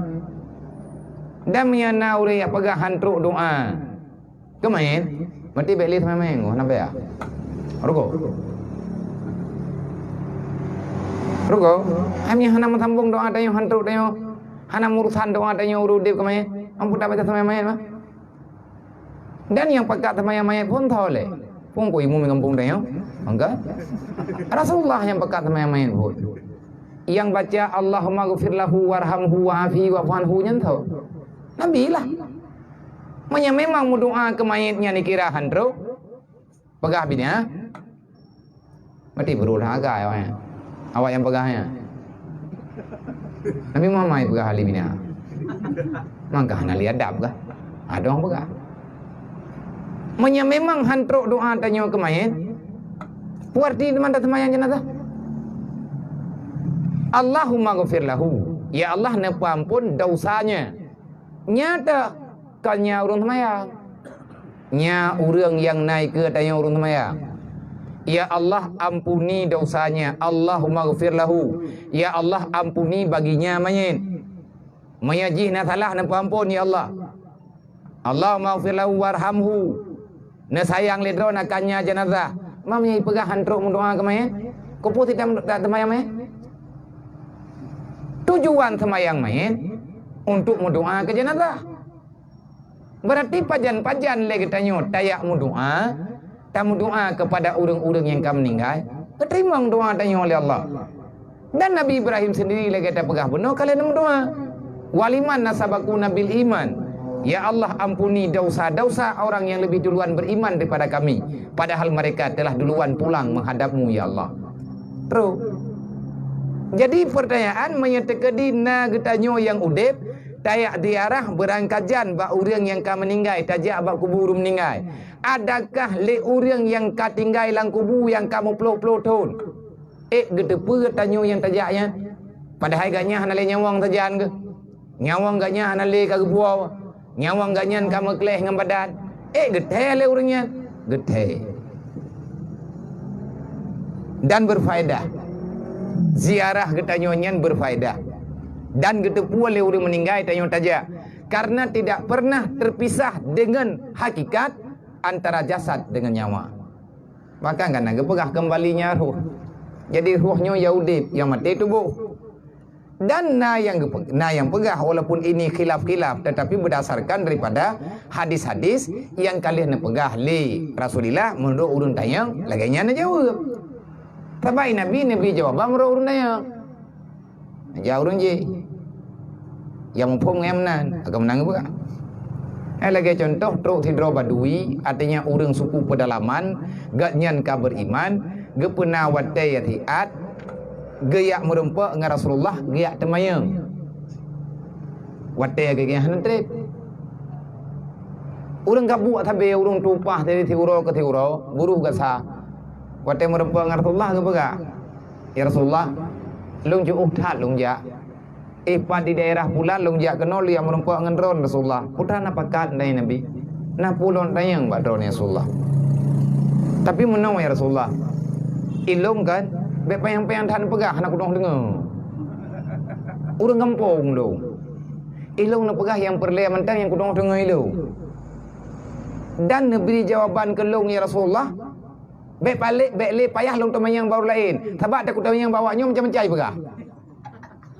Speaker 2: Dan menyana orang yang pegang hantruk doa. Kemain mati beli sama main kenapa ya? Rugo. Kami hana sambung doa tayo hantruk tayo. Hana urusan doa tayo urudip kemain. Ampun tak baca sama mayat mah. Dan yang pekat sama mayat pun tahu le. Pun ko imu mengampung tayo. Enggak. Rasulullah yang pekat sama mayat pun. Yang baca Allahumma ghfir lahu warhamhu wa'afi wa'fu nya tahu. Nabi lah. Manya memang mu doa ke mayatnya dikira handro. Pegah bini mati berulah agak awak. Awak yang pegahnya. Nabi Muhammad pegah hali bini. Maka hana lihat adab kah? Ada orang pegah. Manya memang hantruk doa tanya ke mayat. Puarti teman tak semayang jenazah. Allahumma ghafir lahu. Ya Allah napa ampun dosanya. Nyata kanya urang semayang. Nya urang yang naik ke tanya urang semayang. Ya Allah ampuni dosanya. Allahumma ghafir lahu. Ya Allah ampuni baginya mayat. Mayajih na salah na ampun ya Allah. Allahumma ghfir lahu warhamhu. Na sayang ledro na kanya jenazah. Mamnya pegah hantruk mendoa ke mayat. Kau putih tak semayang mayat. Tujuan semayang mayat untuk mendoa ke jenazah. Berarti pajan-pajan lagi tanya tayak mendoa, tamu doa kepada orang-orang yang kamu meninggal, keterima doa tanya oleh Allah. Dan Nabi Ibrahim sendiri lagi kata pegah benar kalian mendoa. Waliman nasabaku nabil iman. Ya Allah ampuni dosa-dosa orang yang lebih duluan beriman daripada kami, padahal mereka telah duluan pulang menghadapmu ya Allah. Terus. Jadi pertanyaan menyetekedi na getanyo yang udip tayak diarah berangkajan bak orang yang ka meninggal tajak bak kubur meninggal. Adakah le orang yang ka tinggal lang kubur yang kamu peluk-peluk tun? Gedepe tanyo yang tajaknya. Padahal gaknya hanale nyawang tajan ke? Nyawang gaknya hanale ka gebuau. Nyawang gaknya kamu keleh ngam badan. Gethe le orangnya. Gethe. Dan berfaedah. Ziarah getanyonya berfaedah. Dan getepu oleh orang meninggal tanyo tajak. Karena tidak pernah terpisah dengan hakikat antara jasad dengan nyawa. Maka kan naga pegah kembalinya ruh. Jadi ruhnya ya udip, yang mati tubuh. Dan na yang pegah walaupun ini khilaf-khilaf tetapi berdasarkan daripada hadis-hadis yang kalian pegah li Rasulullah menurut urun tayang laganya na jawab. Tabai Nabi jawab menurut urun tayang. Jauh urun je. Yang mumpung ngamnan agak menang juga. Lagi contoh truk tidro badui artinya orang suku pedalaman gak nyan ka beriman ge pernah watai yatiat geyak merempak dengan Rasulullah geyak temayang watai geyak hantrep orang gabuk tabe orang tupah dari tiuro ke tiuro buruh gasa watai merempak dengan Rasulullah ge bega ya Rasulullah lung ju tat lung ja Ipa di daerah pula long jak kenal yang merempak dengan drone Rasulullah. Putra na pakat dari Nabi. Na pulon tayang bak drone Rasulullah. Tapi menang ya Rasulullah. Ilong kan, bek payang-payang tahan pegah nak kudong dengar. Urang kampung lo. Ilong na pegah yang perlea mentang yang kudong dengar ilo. Dan beri jawaban ke long ya Rasulullah. Bek balik, bek le payah long temayang baru lain. Sebab tak kudong yang bawanya macam mencai pegah.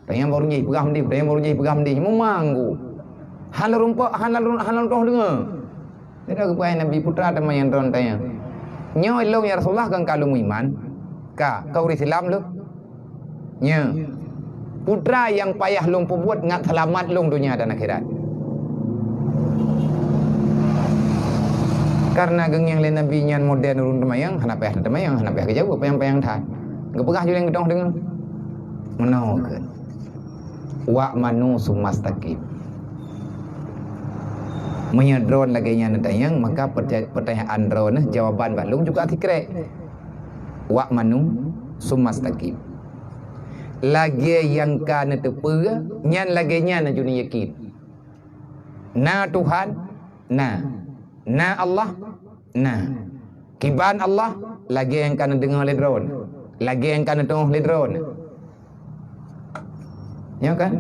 Speaker 2: Tayang baru nyi pegam di, tayang baru nyi pegam di, memanggu. Halal rumpah, halal toh dengar. Tidak kepada Nabi putra teman yang ron tayang. Nyo ilong ya Rasulullah kan kalau iman, kau Islam lu. Nyo putra yang payah long perbuat ngat selamat long dunia dan akhirat. Karena geng yang lain Nabi nyan modern urun temayang, hanapeh kejauh payang-payang tan. Gepegah juga yang gedong dengar. Menaukeun. Wa manu sumastaqim. Menyadron lagi nya tayang maka pertanyaan drone jawaban balung juga tikrek. Wa manu sumastaqim. Lagi yang kana tepe nyan lagi nya na juni yakin. Na Tuhan, na Allah, na kiban Allah lagi yang kana dengar le drone. Lagi yang kana tengok le drone. Ya kan?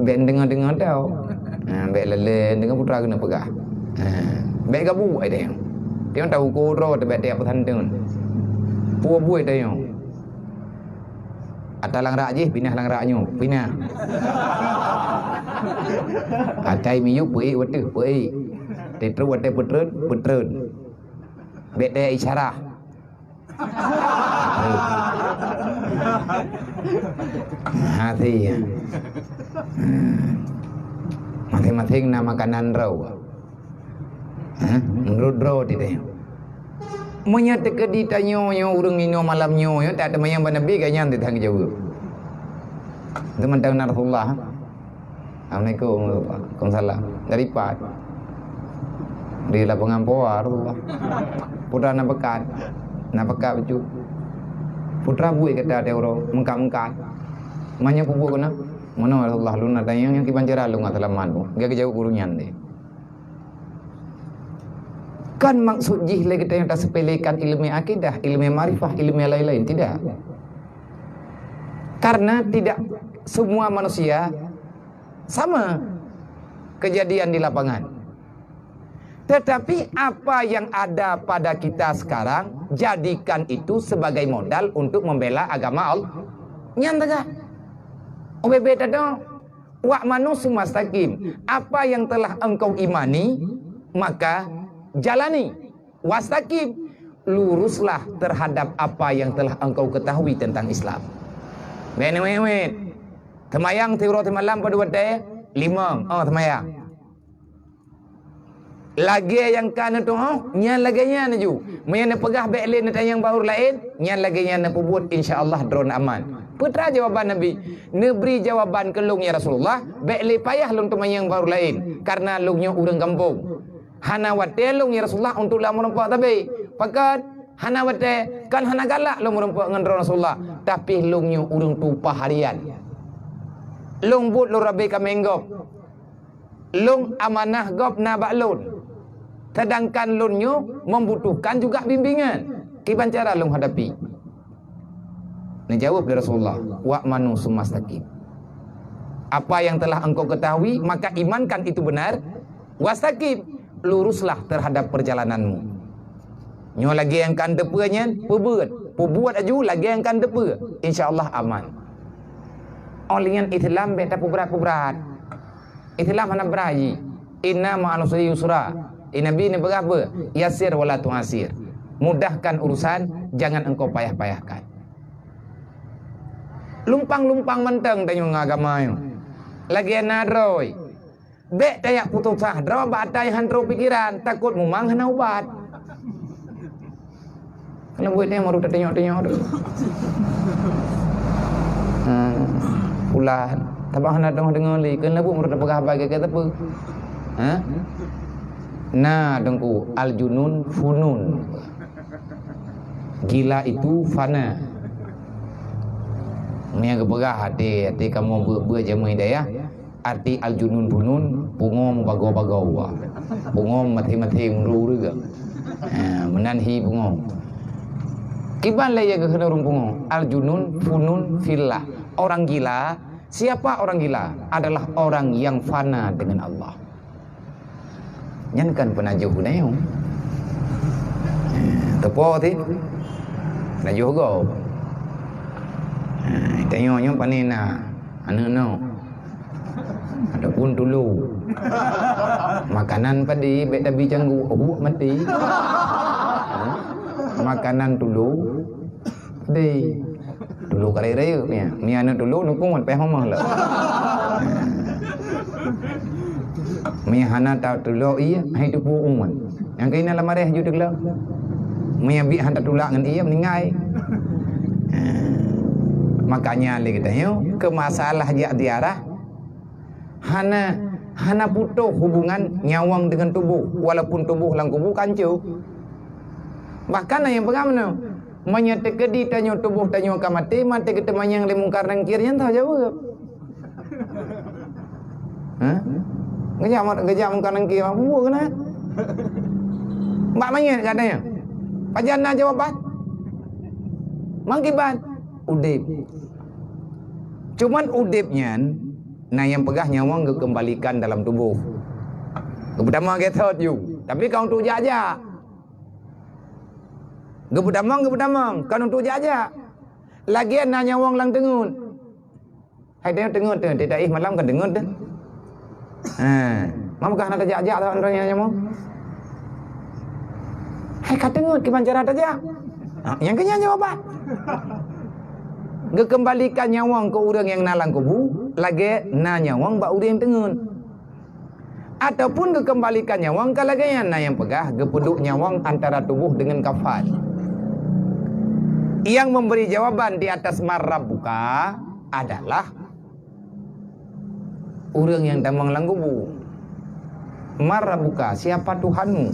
Speaker 2: Bek dengar-dengar tau. Bek lele dengan putra kena pegah. Bek gabu ai dia. Dia tahu ko ro te bek dia patan tun. Puo buai dia. Ata lang rak je pinah lang raknyo, pinah. Atai miyuk pui wate pui. Te tru wate putreun. Bek dia isyarah. Hati ya. Masing-masing nama makanan raw. Menurut raw tidak. Menyatakan ditanya urang ini malamnya tak ada yang Nabi kayaknya nanti tang jauh. Teman-teman Rasulullah. Assalamualaikum. Waalaikumsalam. Dari Pat. Di lapangan Poa Rasulullah. Putra nak bekat. Nak bekat baju. Putra buat kata ada orang mengkat-mengkat. Mana kubu kena? Mana Rasulullah luna tayang yang kibanjara lu ngat selamat tu. Gak jauh gurunya ni. Kan maksud jihlah kita yang tak sepelekan ilmu akidah, ilmu marifah, ilmu lain-lain tidak. Karena tidak semua manusia sama kejadian di lapangan. Tetapi apa yang ada pada kita sekarang, jadikan itu sebagai modal untuk membela agama Allah. Nyantaga. OBB tadi Wa'manu sumastaqim. Apa yang telah engkau imani, maka jalani. Wastaqim, luruslah terhadap apa yang telah engkau ketahui tentang Islam. Benewet. Temayang tiuro malam pada waktu 5. Oh, temayang. Lagi yang kana tu nyan lagi nyan ju. Meyan pegah bekle nak yang baru lain, nyan lagi nyan nak buat insya-Allah drone aman. Putra jawaban Nabi, neberi jawaban ke lung ya Rasulullah, bekle payah lung tu yang baru lain karena lungnya urang kampung. Hana wate lung ya Rasulullah untuk la merempak tapi pakat hana wate kan hana galak lung merempak dengan Rasulullah, tapi lungnya urang tumpah harian. Lung but lu rabi kamenggop. Lung amanah gop na baklun. Sedangkan lunyo membutuhkan juga bimbingan. Kiban cara lung hadapi? Nah jawab dari Rasulullah, wa'manu sumastaqim. Apa yang telah engkau ketahui, maka imankan itu benar. Wastaqim, luruslah terhadap perjalananmu. Nyo lagi yang kan depunya, perbuat aju lagi yang kan depu. InsyaAllah aman. Olian Islam beta berat. Islam mana beraji. Inna ma'al usri yusra. Nabi ni berapa? Yasir wala tu'asir. Mudahkan urusan, jangan engkau payah-payahkan. Lumpang-lumpang menteng tanya agama yo. Lagi nadroi. Bek tayak putus sah, draw batai hantro pikiran, takut mumang hana ubat. Kalau buat dia maru tengok-tengok tu. Pulan, tabah hana dengar li, kan labu maru pegah bagi kata apa? Ha? Nah, dengku al-junun funun. Gila itu fana. Ni yang kepegah hati kamu berjamu hidayah. Arti al-junun funun, pungom bagau-bagau. Pungom mati-mati nguru juga. Menanhi pungom. Kiban lah ya kena orang pungom. Al-junun funun fillah. Orang gila, siapa orang gila? Adalah orang yang fana dengan Allah. Nyan kan penajuh nayo. Tepo ti. Penajuh go. Tengoknya panina. Anu no. Ada pun dulu. Makanan padi bek tabi canggu. Oh mati. Makanan dulu. Di dulu kali raya punya. Ni anu dulu nukung mat pe homah lah. Mihana tahu dulu iya, hai tu puuman. Yang kena lamareh ju dulu. Mihabi hantar tulak dengan iya meningai. Makanya lagi tanya ke masalah jak diarah. Hana putus hubungan nyawang dengan tubuh, walaupun tubuh lang kubu kancu. Bahkan yang bagaimana? Menyetekedi tanya tubuh tanya kamati, mati kita manyang lemungkar nangkirnya tahu jawab. Hah? Gejam kanan kiri apa kena? Mbak manyet katanya. Pajana jawaban. Mangkiban udip. Cuman udipnya nah yang pegah nyawang kembalikan dalam tubuh. Pertama kita you. Tapi kau tu jaja. Gepedamang kau tu jaja. Lagian nah nyawang lang tengun. Hai dia tengun tu, tidak malam kan tengun tu. Mamukah nak tajak-tajak tak orang yang nyamuk? Hai kata ngut ke pancara tajak. Yang kenya jawaban. Gekembalikan nyawang ke orang yang nalang kubu, lagi na nyawang ba orang tengun. Ataupun gekembalikan nyawang ke lagi yang na yang pegah, gepeduk nyawang antara tubuh dengan kafan. Yang memberi jawaban di atas marrabuka adalah orang yang damang langgubu. Marrabuka, siapa Tuhanmu?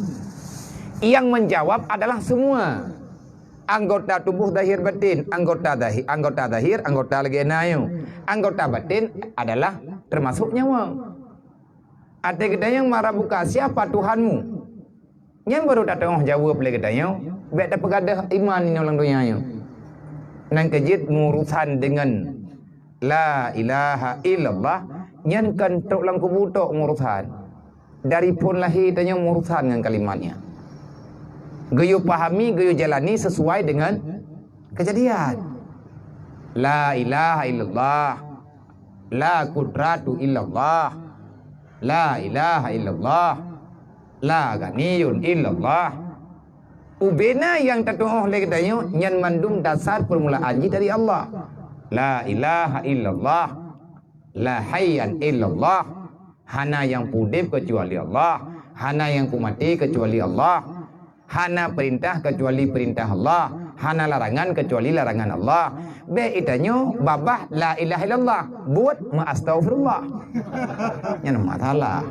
Speaker 2: Yang menjawab adalah semua anggota tubuh zahir batin, anggota zahir, anggota lagi nayo. Anggota batin adalah termasuk nyawa. Ada kita yang marrabuka, siapa Tuhanmu? Yang baru datang jawab lagi katanya, baik tak pegadah iman ini orang dunia yo. Nang kejit urusan dengan la ilaha illallah, nyan kan tok lang kubu tok urusan. Dari pun lahir tanya urusan dengan kalimatnya. Gayo pahami, gayo jalani sesuai dengan kejadian. La ilaha illallah. La qudratu illallah. La ilaha illallah. La ganiyun illallah. Ubena yang tatuh oleh katanya yang mandum dasar permulaan dari Allah. La ilaha illallah. La hayyan illallah. Hana yang pudip kecuali Allah. Hana yang kumati kecuali Allah. Hana perintah kecuali perintah Allah. Hana larangan kecuali larangan Allah. Be itanya babah la ilaha illallah. Buat ma astaghfirullah. Yang masalah.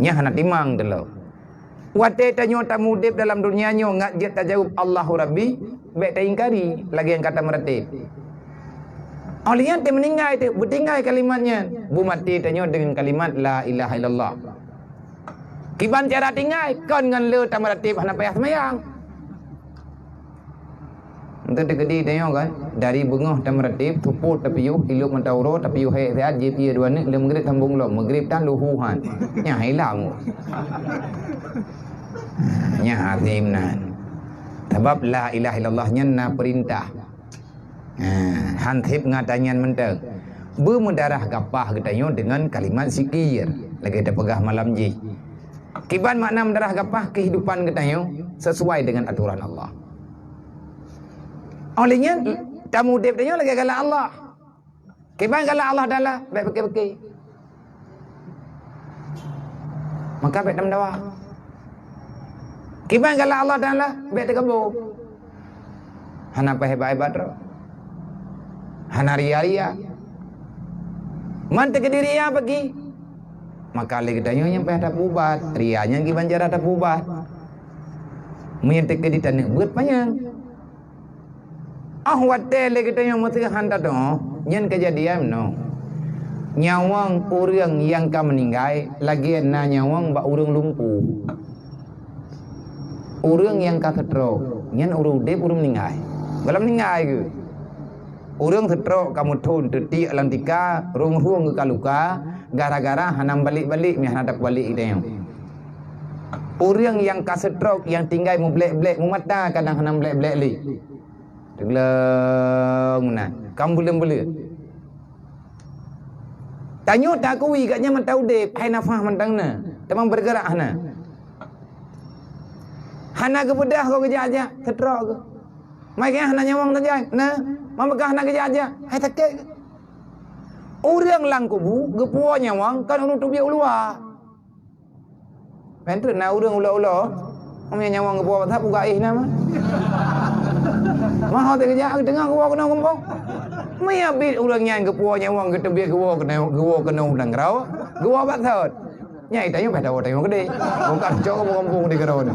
Speaker 2: Nya hana timang dulu. Wate tanyo tamudip dalam dunianya ngat dia tak jawab Allahu Rabbi, baik tak ingkari lagi yang kata meretip. Alian dia meninggal itu, bertinggal kalimatnya. Bu mati tanyo dengan kalimat la ilaha illallah. Kiban cara tinggal kon ngan le tak meretip hana payah semayang. Untuk tegedi tanyo kan, dari bengah tak meretip, tuput tapi yuh iluk mentauro tapi yuh hai sehat JP dua ni le maghrib tambung lo, maghrib tan luhuhan. Nya hilang. Nya azimnan. Sebab la ilaha illallah nya perintah. Hantip ngatanyan menteng. Bermudarah gapah katanya dengan kalimat zikir. Lagi ada pegah malam ji. Kiban makna mendarah gapah kehidupan katanya sesuai dengan aturan Allah. Olehnya tamu dep katanya lagi galak Allah. Kiban galak Allah adalah baik pakai-pakai. Maka baik tam dawa. Kiban galak Allah adalah baik tekabo. Hana pa hebat-hebat ro. Hana ria-ria. Man tegedi ria bagi. Maka lagi katanya yang payah tak ubat. Rianya ki banjara tak ubat. Mun tegedi tanek beut panjang. Wate lagi katanya mesti handa dong. Nyen kejadian no. Nyawang orang yang ka meninggal lagi na nyawang ba urang lumpuh. Orang yang ka stroke, nyen urang dep urang meninggal. Balam meninggal ke. Urang stroke kamu tun tetik lantika rung-rung ke kaluka gara-gara hanam balik-balik ni hana tak balik itu. Orang yang ka stroke yang tinggal mu blek-blek mu mata kadang hanam blek-blek li. Tegleng nah, kamu belum-belum. Tanya tak kui katnya mentau dep, hai nafah mentangna. Temang bergerak hana. Hana ke bedah kau kerja aja, setrok ke. Mai ke hana nyawang saja. Nah, mamaka hana kerja aja, hai sakit. Orang lang kubu, gepuo nyawang kan urung tu biak ulua. Pentre na urang ula-ula. Mamnya nyawang gepuo tak buka nama. Mahal tak kerja tengah gepuo kena kumpul. Mai abit urang yang gepuo nyawang ke tebiak gepuo kena undang rau. Gepuo bat thot. Nyai tanya pada orang yang gede. Bukan cok kampung di kerana.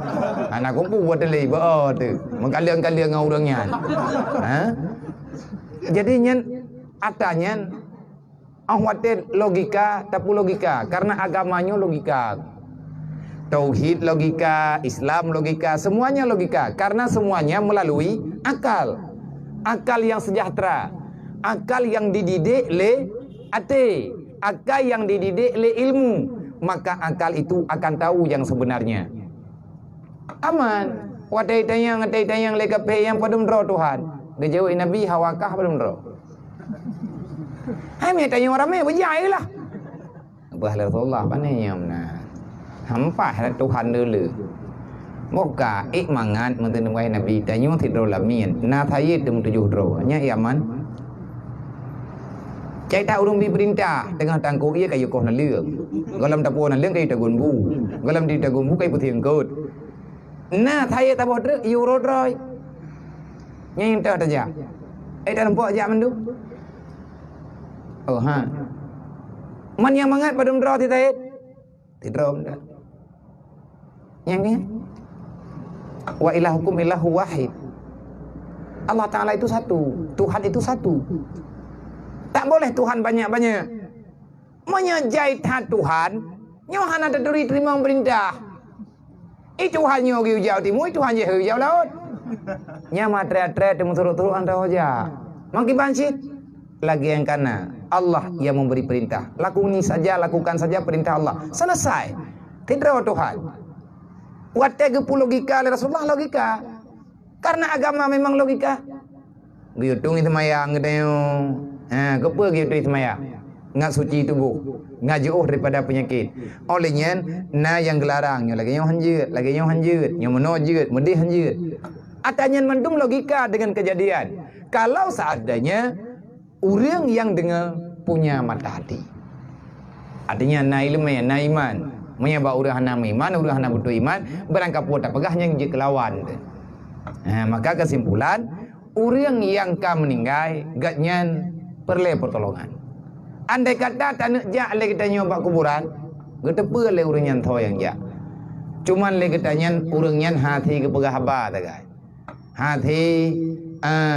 Speaker 2: Anak kampung buat teli ber tu. Mengkalian-kalian dengan orangnya. Jadi nyen atanya ahwatir logika tapi logika karena agamanya logika. Tauhid logika, Islam logika, semuanya logika karena semuanya melalui akal. Akal yang sejahtera. Akal yang dididik le ate. Akal yang dididik le ilmu. Maka akal itu akan tahu yang sebenarnya. Aman. Watai tayang lekape yang pada mendro Tuhan. Dia jawab Nabi hawakah pada mendro. Hai me tayang orang me berjaya lah. Bahlah Rasulullah panenya mana. Hampah Tuhan dulu. Moga mangat menten wahai Nabi tayang tidro lamin. Na thaye tum 7 dro. Nya iaman. Cai tak urung diperintah tengah tangkuk ia kayu kau nak liang. Galam tak puan liang kayu tagun bu. Galam di tagun bu kayu putih engkau. Nah, saya tak boleh iu rodroy. Yang tak aja. Dalam buat aja mendu. Oh ha. Man yang mangat pada mendro ti taid. Tidro dah. Yang ni. Wa ilahukum ilahu wahid. Allah Taala itu satu. Tuhan itu satu. Tak boleh Tuhan banyak-banyak. Menyajai Tuhan, nyohan ada duri terima perintah. Itu hanya giu jauh timur, itu hanya giu jauh laut. Nya matre-tre temu turut-turut anda aja. Mangki bansit lagi yang kana. Allah yang memberi perintah. Lakuni saja, lakukan saja perintah Allah. Selesai. Tidak Tuhan. Watte gepu logika oleh Rasulullah logika. Karena agama memang logika. Giutung semayang katanya. Kepa gitu semayang. Ngak suci tubuh, ngak jauh daripada penyakit. Olehnya yang gelarangnya lagi yang hanjut, yang menojut, medih hanjut. Atanya mendung logika dengan kejadian. Kalau seadanya orang yang dengar punya mata hati. Artinya na ilmu na iman. Menyebab orang hana iman, orang hana butuh iman, berangkat tak pegahnya je kelawan. Maka kesimpulan, orang yang meninggal gatnya perlu pertolongan. Andai kata tak nak jak le kita nyoba kuburan, kita perlu orang yang tahu yang jak. Cuman le kita nyan orang yang hati ke pegah haba tagai. Hati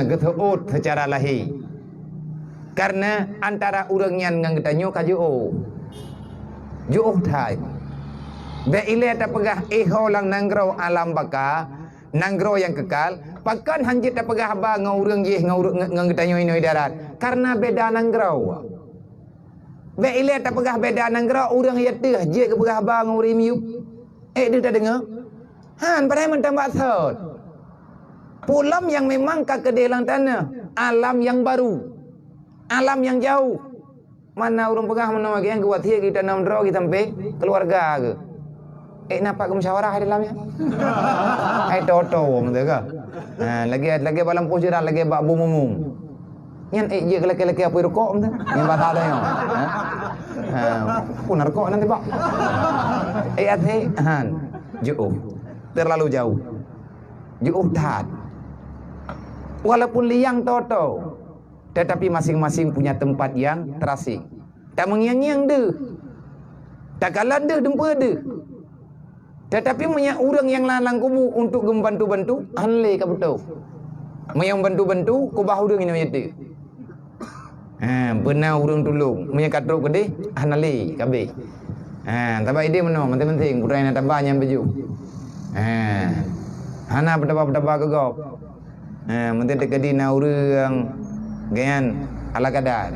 Speaker 2: ketuut secara lahir. Karena antara orang yang ngang kita nyoka jauh thai. Be ile ta pegah lang nanggro alam baka, nanggro yang kekal, pakan hanjit ta pegah haba ngau urang je ngang kita nyoi darat. Karena beda nanggro. Be ile ta pegah beda nanggro urang ya teh je ke pegah haba ngau rimiu. Dia tak dengar. Han padahal mentambah thot. Pulam yang memang kakedelang tanah, alam yang baru, alam yang jauh. Mana orang pegah mana lagi yang kuat kita nam draw kita sampai keluarga ke. Nampak ke musyawarah di dalamnya. Toto betul ke? Lagi balam pujiran lagi bak bumumum. Nyan je laki-laki apa rokok betul? Yang batal dah yo. Pun rokok nanti pak. Han jauh. Terlalu jauh. Jauh tat. Walaupun liang toto, tetapi masing-masing punya tempat yang terasing. Tak mengiang-iang deh. Tak kalah deh dempa deh. Tetapi punya orang yang lalang kubu untuk membantu-bantu, anle ka betul. Yang bantu-bantu kubah orang ini yaitu. Benar orang tolong. Punya katruk gede, anle kabe. Tapi ide mana, penting-penting purai nak tambah yang baju. Hana bertambah-tambah kegop. Mungkin terjadi na orang gayan ala kadar.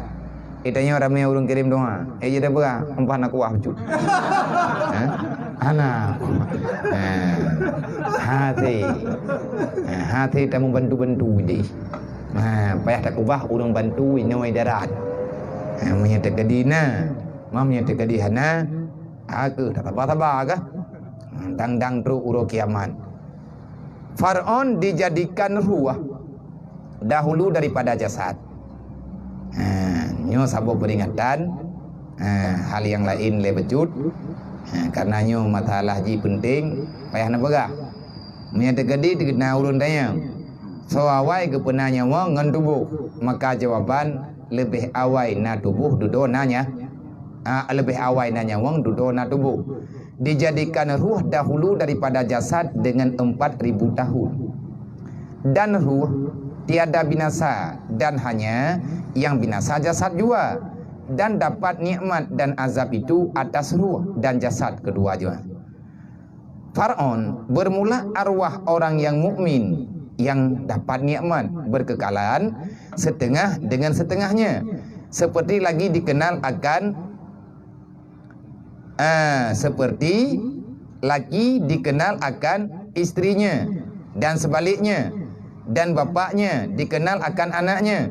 Speaker 2: Itanya ramai orang kirim doa. Jadi apa? Empat nak kuah baju. Anak. Hati tak membantu-bantu je. Payah tak kubah orang bantu inoi darat. Punya terjadi na. Mamnya terjadi hana. Aku tak sabar kah? Dang-dang teruk uro kiamat. Faraun dijadikan ruah dahulu daripada jasad. Nyo sabo peringatan hal yang lain le becut. Karena nyo masalah ji penting payah nak begah. Punya terjadi kena urun tanya. So awai ke penanya wong ngan tubuh. Maka jawaban lebih awai na tubuh duduk nanya. Lebih awai nanya wong duduk na tubuh. Dijadikan ruh dahulu daripada jasad dengan 4.000 tahun. Dan ruh tiada binasa dan hanya yang binasa jasad jua. Dan dapat nikmat dan azab itu atas ruh dan jasad kedua jua. Faraun bermula arwah orang yang mukmin yang dapat nikmat berkekalan setengah dengan setengahnya. Seperti lagi dikenal akan seperti laki dikenal akan istrinya dan sebaliknya, dan bapaknya dikenal akan anaknya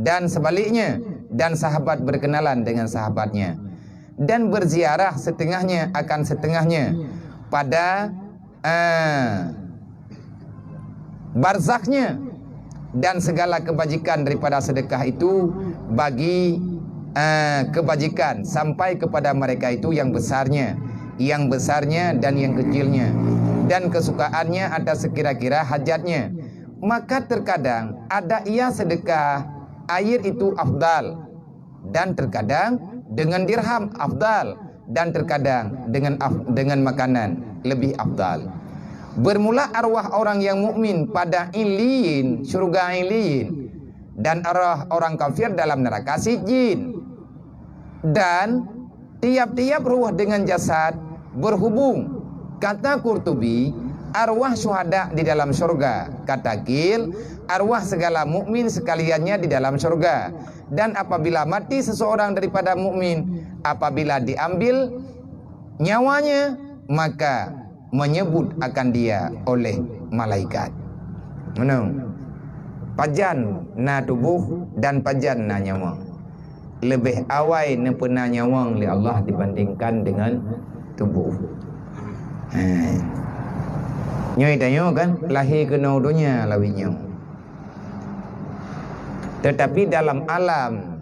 Speaker 2: dan sebaliknya, dan sahabat berkenalan dengan sahabatnya, dan berziarah setengahnya akan setengahnya pada barzaknya, dan segala kebajikan daripada sedekah itu bagi kebajikan sampai kepada mereka itu yang besarnya dan yang kecilnya, dan kesukaannya atas sekira-kira hajatnya. Maka terkadang ada ia sedekah air itu afdal, dan terkadang dengan dirham afdal, dan terkadang dengan makanan lebih afdal. Bermula arwah orang yang mukmin pada iliyin, surga iliyin, dan arwah orang kafir dalam neraka sijin. Dan tiap-tiap ruh dengan jasad berhubung. Kata Qurtubi, arwah syuhada di dalam surga. Kata Qil, arwah segala mukmin sekaliannya di dalam surga. Dan apabila mati seseorang daripada mukmin, apabila diambil nyawanya, maka menyebut akan dia oleh malaikat. Menang. pajan na tubuh dan pajan na nyawa. Lebih awal na pena nyawa oleh Allah dibandingkan dengan tubuh. Nyoi tanya kan lahir kena dunia lawinya. Tetapi dalam alam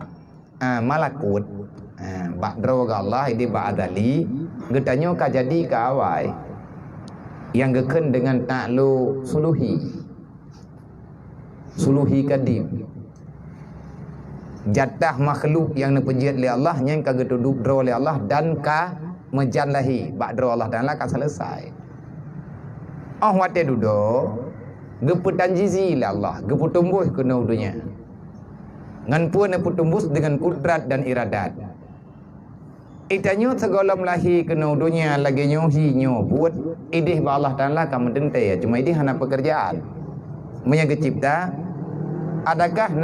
Speaker 2: malakut ba'dro ga Allah ini ba'adali getanya ka jadi ka awal yang geken dengan taklu suluhi kadim jatah makhluk yang nepejit oleh Allah yang ka getuduk dro oleh Allah dan ka mejanlahi ba'dro Allah dan Allah ka selesai. Wate dudo geputan jizi oleh Allah geputumbuh kena dunia ngan pun neputumbus dengan kudrat dan iradat. Itanya segala lahir kena dunia lagi nyohi buat idih ba Allah Taala kamu dente ya cuma idih hana pekerjaan. Munya kecipta adakah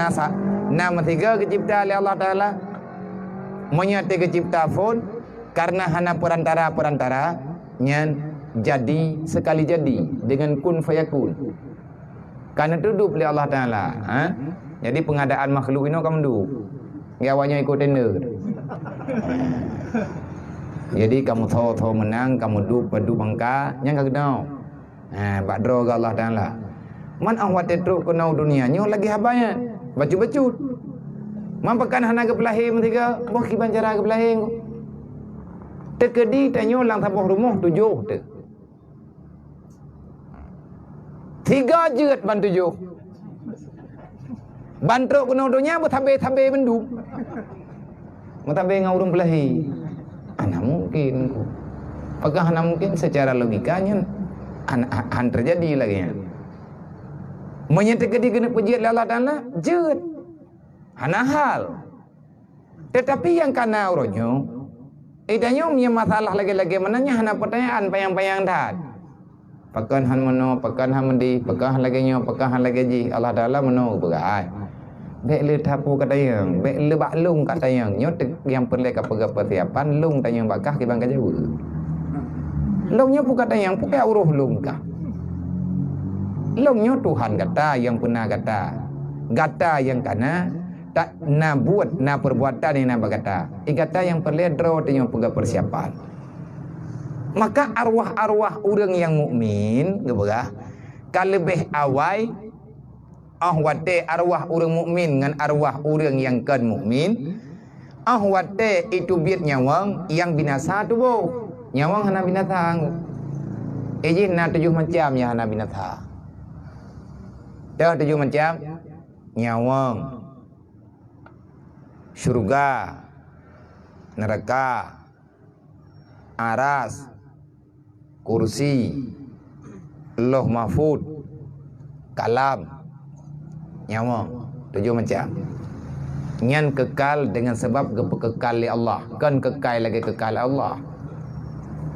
Speaker 2: nama tiga kecipta oleh Allah Taala? Munya tiga kecipta pun karena hana perantara nyan jadi sekali jadi dengan kun fayakun. Karena duduk oleh Allah Taala, jadi pengadaan makhluk ini kamu duduk. Gawanya ikut tender. Jadi kamu tahu menang, kamu duduk padu bangka, yang kagak tahu. Badro ga Allah Taala. Man awat teruk kenau dunia nyo lagi habanya. Baju-baju. Mampakan hana ke pelahir mentiga, boh kiban cara ke pelahir. Tekedi tanyo lang tabuh rumah 7 te. 3 jeut ban 7. Bantruk kena dunia bertambe mendung. Bertambe ngau urung pelahir. Ana mungkin ku. Apakah ana mungkin secara logikanya an terjadi lagi ya. Menyetek kena puji Allah Taala jeut. Ana hal. Tetapi yang kana uronyo idanya punya masalah lagi-lagi mananya hana pertanyaan payang-payang dah. Pakan han meno, pakan han mendi, pakan han lagi nyo, pakan han lagi ji. Allah Taala meno begai. Bek le tapu kata yang, bek le bak lung kata yang, nyot yang perle ka persiapan lung tanya bakah ki bang kajau. Lungnya pu kata yang pu ka uruh lung ka. Lungnya Tuhan kata yang pernah kata. Gata yang kana tak na buat na perbuatan yang na berkata. Kata yang perle draw tanya pega persiapan. Maka arwah-arwah orang yang mukmin, gebegah, kalebih awai ahwate arwah orang mukmin dengan arwah orang yang kan mukmin, ahwate itu biar nyawang yang binasa tu bo. Nyawang hana binatang. Ejin na 7 macam ya hana binatang. Dah 7 macam nyawang, syurga, neraka, aras, kursi, Lauh Mahfud, kalam, nyawa, 7 macam. Nyan kekal dengan sebab kekal Allah. Kan kekal lagi kekal Allah.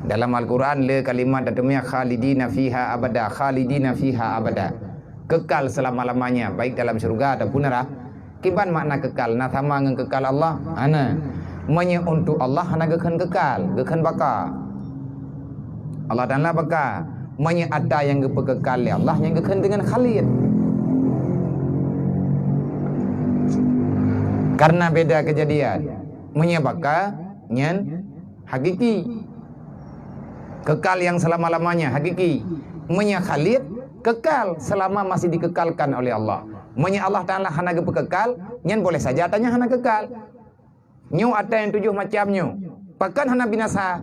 Speaker 2: Dalam Al-Quran le kalimat datumnya khalidina fiha abada, khalidina fiha abada. Kekal selama-lamanya baik dalam syurga ataupun neraka. Kiban makna kekal? Nah sama dengan kekal Allah. Ana menya untuk Allah hana gekan kekal, gekan baka. Allah Taala baka menya ada yang kekal Allah yang gekan dengan khalid. Karena beda kejadian. Menya baka nyan hakiki. Kekal yang selama-lamanya hakiki. Menya khalid kekal selama masih dikekalkan oleh Allah. Menya Allah Taala hana kekal, nyan boleh saja tanya hana kekal. Nyu ada yang 7 macamnya. Pakan hana binasa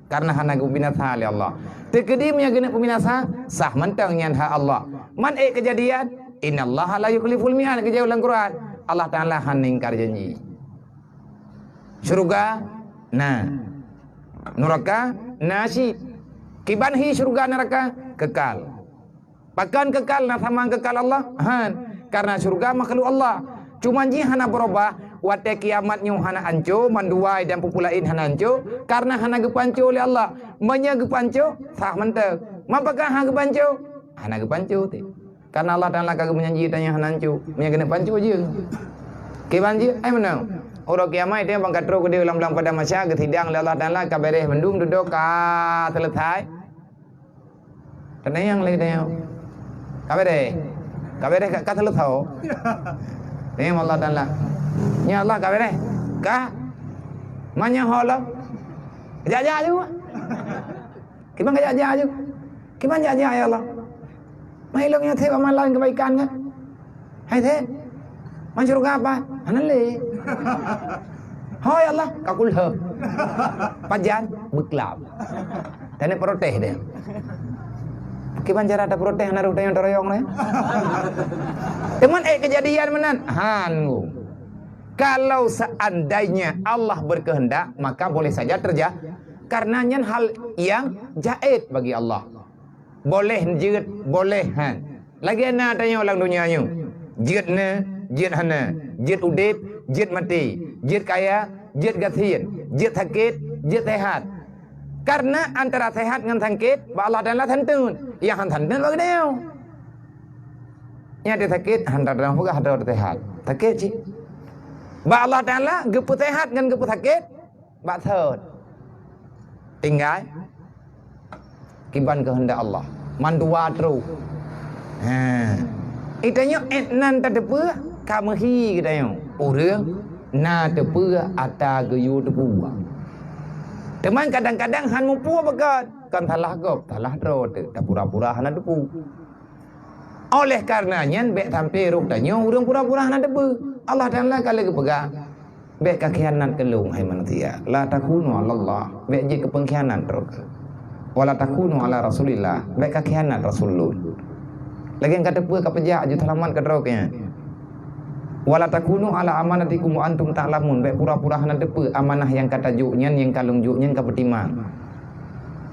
Speaker 2: karena hana binasa oleh Allah. Tekedinya gena binasa sah mentang nyan ha Allah. Man kejadian innallaha la yukhliful mi'ad kejauh dalam Quran. Allah Taala hana ingkar janji. Syurga nah. Neraka nasi. Kiban hi syurga neraka kekal. Pakan kekal nah sama kekal Allah. Karena syurga makhluk Allah. Cuma ji hana berubah. Wate kiamatnya hana anco, manduai dan populain hana anco, karena hana gepanco oleh Allah. Menya gepanco, sah menteg. Mampakah hana gepanco? Hana gepanco te. Karena Allah Taala kagak menjanji tanya hana anco, menya kena panco je. Kiban je, menang. Orang kiamat dia bang katro ke dia ulang-ulang pada masa ketidang oleh Allah Taala kabareh mendung duduk ka selesai. Tanya yang lagi tanya. Kabareh. Kau deh kata lu tahu. Ini Allah Taala. Nya Allah kau deh. Kah? Mana hola? Jaja juga. Gimana jaja juga? Gimana jaja ya Allah? Mailongnya thế amalan kebaikan kan? Hay thế? Masuk surga apa? Hanali. Hoi Allah, kau kulha. Pajan beklap. Dan protes dia. Gimana cara ada protes naruh yang toroyong nih? Teman kejadian menan. Hanu. Kalau seandainya Allah berkehendak, maka boleh saja terjadi. Karenanya hal yang jait bagi Allah. Boleh jid, boleh han. Lagi ana tanya orang dunianya. Jid ne, jid hana, jid udip, jid mati, jid kaya, jid gathien, jid sakit, jid sehat. Karena antara sehat dengan sakit, Allah dan Allah tentun. Yang tentun bagi dia. Yang dia sakit, antara dan juga ada sehat. Sakit sih. Allah Taala gepu sehat dengan gepu sakit, bak thot. Tinggal kiban kehendak Allah. Mandua terus. Itanya etnan tak depu kamehi katanya. Orang na depu ata geyu depu. Teman kadang-kadang han mumpu bagat kan salah gop, salah terus tak pura-pura han depu. Oleh karenanya bek sampai ruh tanya orang pura-pura han depu. Allah Taala kalau kepegang bek kekhianat kelung hai manusia. La takunu 'ala Allah. Bek je kepengkhianat terus. Wala takunu 'ala Rasulillah. Bek kekhianat Rasulullah. Lagi yang kata pua kapejak je selamat ke neraka. Wala takunu 'ala amanatikum wa antum ta'lamun. Bek pura-pura hana depe amanah yang kata juknya yang kalung juknya ka petimang.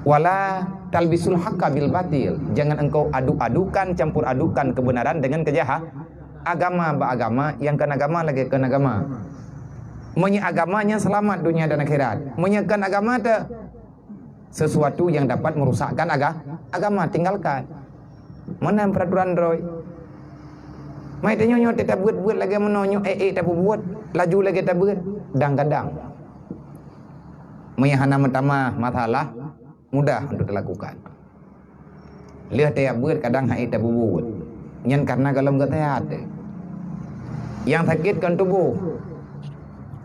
Speaker 2: Wala talbisul haqqa bil batil. Jangan engkau aduk-adukan, campur adukan kebenaran dengan kejahatan. Agama beragama, yang kan agama lagi kan agama. Punya agamanya selamat dunia dan akhirat. Menyekan agama itu sesuatu yang dapat merusakkan agama, tinggalkan. Mana peraturan roy? Mai tanya nyo tak buat lagi menonyo tak buat, laju lagi tak buat, kadang-kadang. Menyahana pertama masalah mudah untuk dilakukan. Lihat tak buat kadang tak buat. Nyen karena kalau enggak sehat. Yang sakit kan tubuh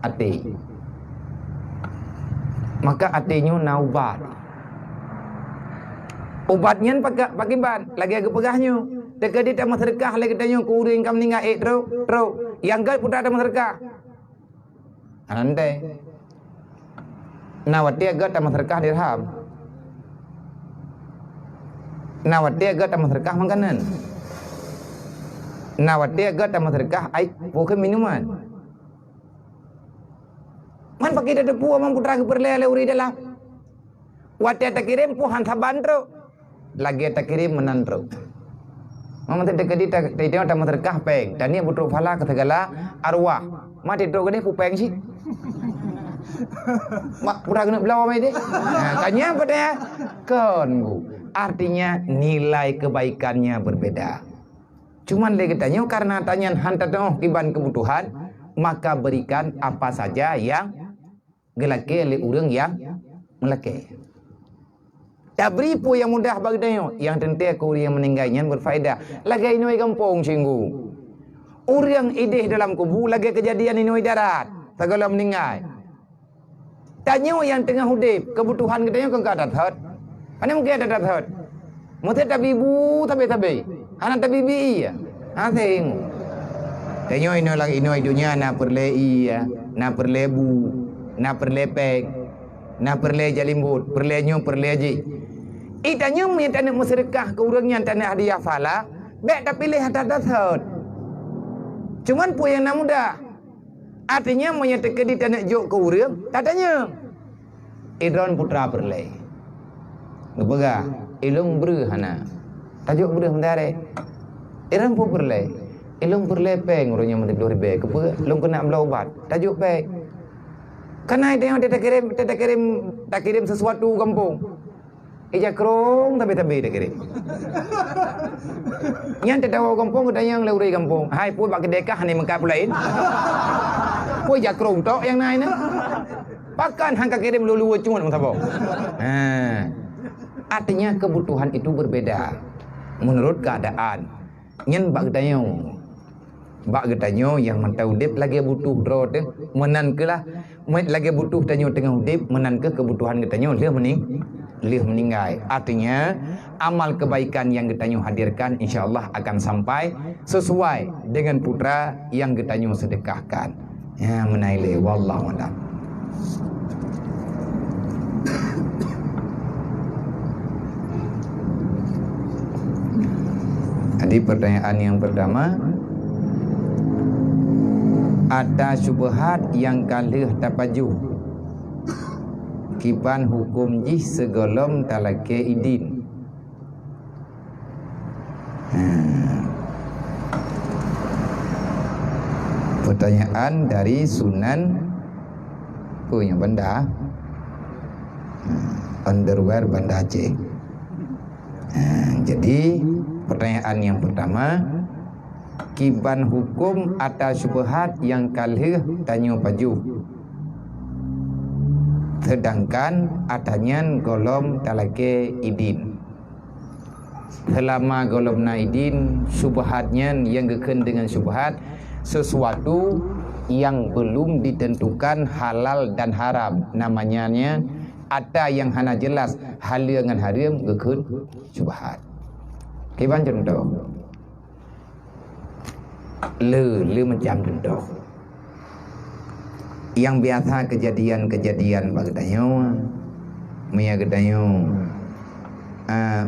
Speaker 2: hati. Maka hatinya naubat. Ubatnya pakai ban, lagi agak pegahnya. Dekat dia tak sedekah lagi tanya kuring kam ninggal terus. Yang enggak putar tak sedekah. Andai. Nawati agak tak sedekah dirham. Nawati agak tak sedekah makanan. Nawati agak tak sedekah air bukan minuman. Man pakai dah depu amang putra ke perlele uri dalam. Wati tak kirim puhan saban terus. Lagi tak kirim menan terus. Mama tak dekat dia tak sedekah peng. Dan dia butuh pahala ke segala arwah. Mati terus gede pupeng sih. Mak putra kena belau mai dia. Tanya pada kan. Artinya nilai kebaikannya berbeda. Cuman lagi tanya karena tanya hantar tengok kiban kebutuhan, maka berikan apa saja yang gelake oleh orang yang melake. Tak beri pun yang mudah bagi tanya, yang tentu aku orang yang meninggalnya berfaedah. Lagi ini kampung singgu. Orang ideh dalam kubu lagi kejadian ini darat, segala meninggal. Tanya yang tengah hudip, kebutuhan katanya kau tak dapat. Mana mungkin ada dapat? Mungkin tak ibu tapi. Anak tak bibi ya. Tengok. Tengok ini lagi ini dunia nak perlei ya, nak perlebu, nak perlepek, nak perle jalimbut, perlenyo perleji. Itanya minta nak bersedekah ke orang yang tak nak hadiah fala, baik tak pilih atas dasar. Cuman pun yang nak mudah. Artinya menyatakan dia tak nak jok ke orang, tak tanya. Idron putra perle. Ngebaga, ilung berhana. Tajuk budak mentari. Iram pun perle. Ilung perle peng orangnya mesti beli beg. Kepa long kena belau obat. Tajuk peng. Karena dia tak kirim sesuatu kampung. Ija krong tapi tak kirim. Yang tak tahu kampung kita yang leurai kampung. Hai pun bak kedekah ni mengkap lain. Pun ija krong tok yang naik ni. Pakan hang kirim lulu cuma mengapa. Artinya kebutuhan itu berbeda menurut keadaan. nyen bak getanyo yang mentau udip lagi butuh dro de menan kelah lagi butuh tanyo tengah udip menan ke kebutuhan getanyo dia meninggal. Artinya amal kebaikan yang getanyo hadirkan insyaallah akan sampai sesuai dengan putra yang getanyo sedekahkan. Ya menaile wallahu a'lam. Jadi pertanyaan yang pertama, ada syubhat yang kalih tapaju kiban hukum jih segolom talake idin. Pertanyaan dari Sunan punya Banda Underwear Banda Aceh. Jadi pertanyaan yang pertama, kiban hukum atas syubhat yang kalih tanyo paju sedangkan atanyan golom talake idin. Selama golom na idin syubhatnya yang geken dengan syubhat sesuatu yang belum ditentukan halal dan haram, namanya ada yang hana jelas halal dengan haram geken syubhat. Kiban contoh le macam contoh yang biasa kejadian-kejadian bagdanyo maya gedanyo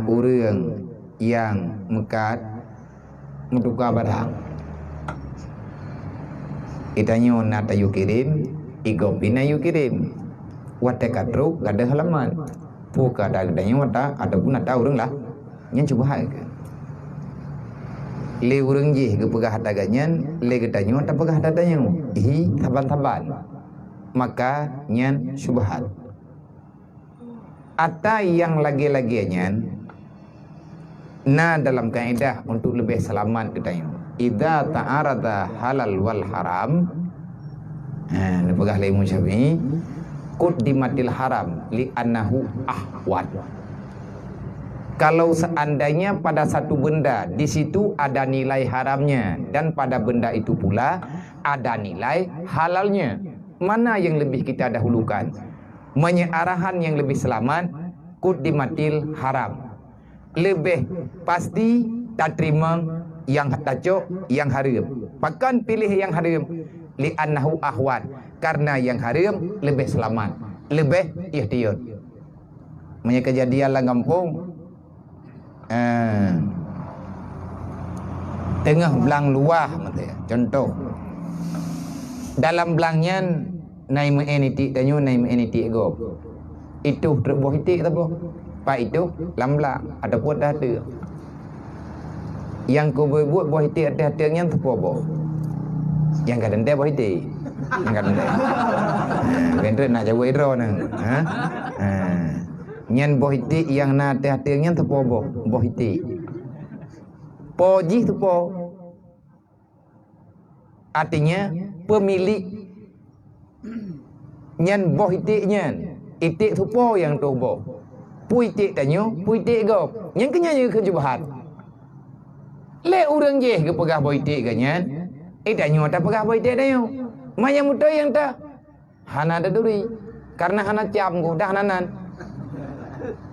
Speaker 2: urang yang mekat mutuka barang itanyo nata yu kirim igopina yu kirim wate katru gada halaman puka da gedanyo wata ataupun nata urang lah yang coba le urang je ke pegah daganyan le gedanyo ta pegah dadanyo hi taban-taban maka nyan syubhat. Ada yang lagi-laginya dalam kaedah untuk lebih selamat gedanyo idza ta'arada halal wal haram le pegah le musyafi quddimatil haram li annahu ahwad. Kalau seandainya pada satu benda di situ ada nilai haramnya dan pada benda itu pula ada nilai halalnya, mana yang lebih kita dahulukan? Arahan yang lebih selamat quddimatil haram. Lebih pasti tak terima yang tajok yang haram. Bahkan pilih yang haram li annahu ahwad, karena yang haram lebih selamat, lebih ihtiyat. Kejadian lah kampung tengah belang luah contoh dalam belangnya nai meniti tanyo nai meniti go itu terbuh itik apa pak itu lamlang ada buat dah tu yang kau buat buah itik ada nya apa yang kadang dia buah itik yang kadang dia benda nak jauh idro nang nyan boh itik yang na teh-tehnya tepo boh itik. Poji tepo. Artinya pemilik nyan boh itiknya. Itik tepo yang tu boh. Pu itik tanyo, pu itik go. Nyan kenyanya ke jubahat. Le urang je ke pegah boh itik ke nyan. Tanyo ta pegah boh itik tanyo. Maya muto yang ta hana da duri. Karena hana ciam go dah hananan.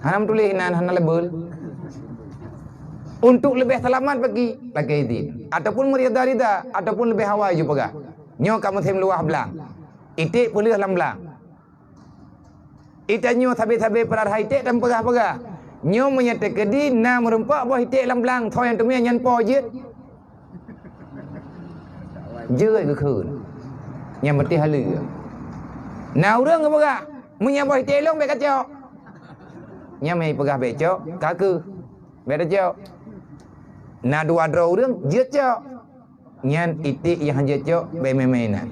Speaker 2: Hanam tulisan hana lebel untuk lebih selamat bagi idin ataupun meriada ataupun lebih hawa ju pegah nyo kamu sem luah belang itik boleh dalam belang itanyo sabe-sabe perar itik dan pegah-pegah nyo menyata kedi na merempak buah itik dalam belang thoi yang temia nyan po je ke khun yang mesti hala na urang ke pegah munya buah itik long be kacau nya mai pegah becok kaku beda jauh na dua dro urang je cok nyan itik yang je cok be memena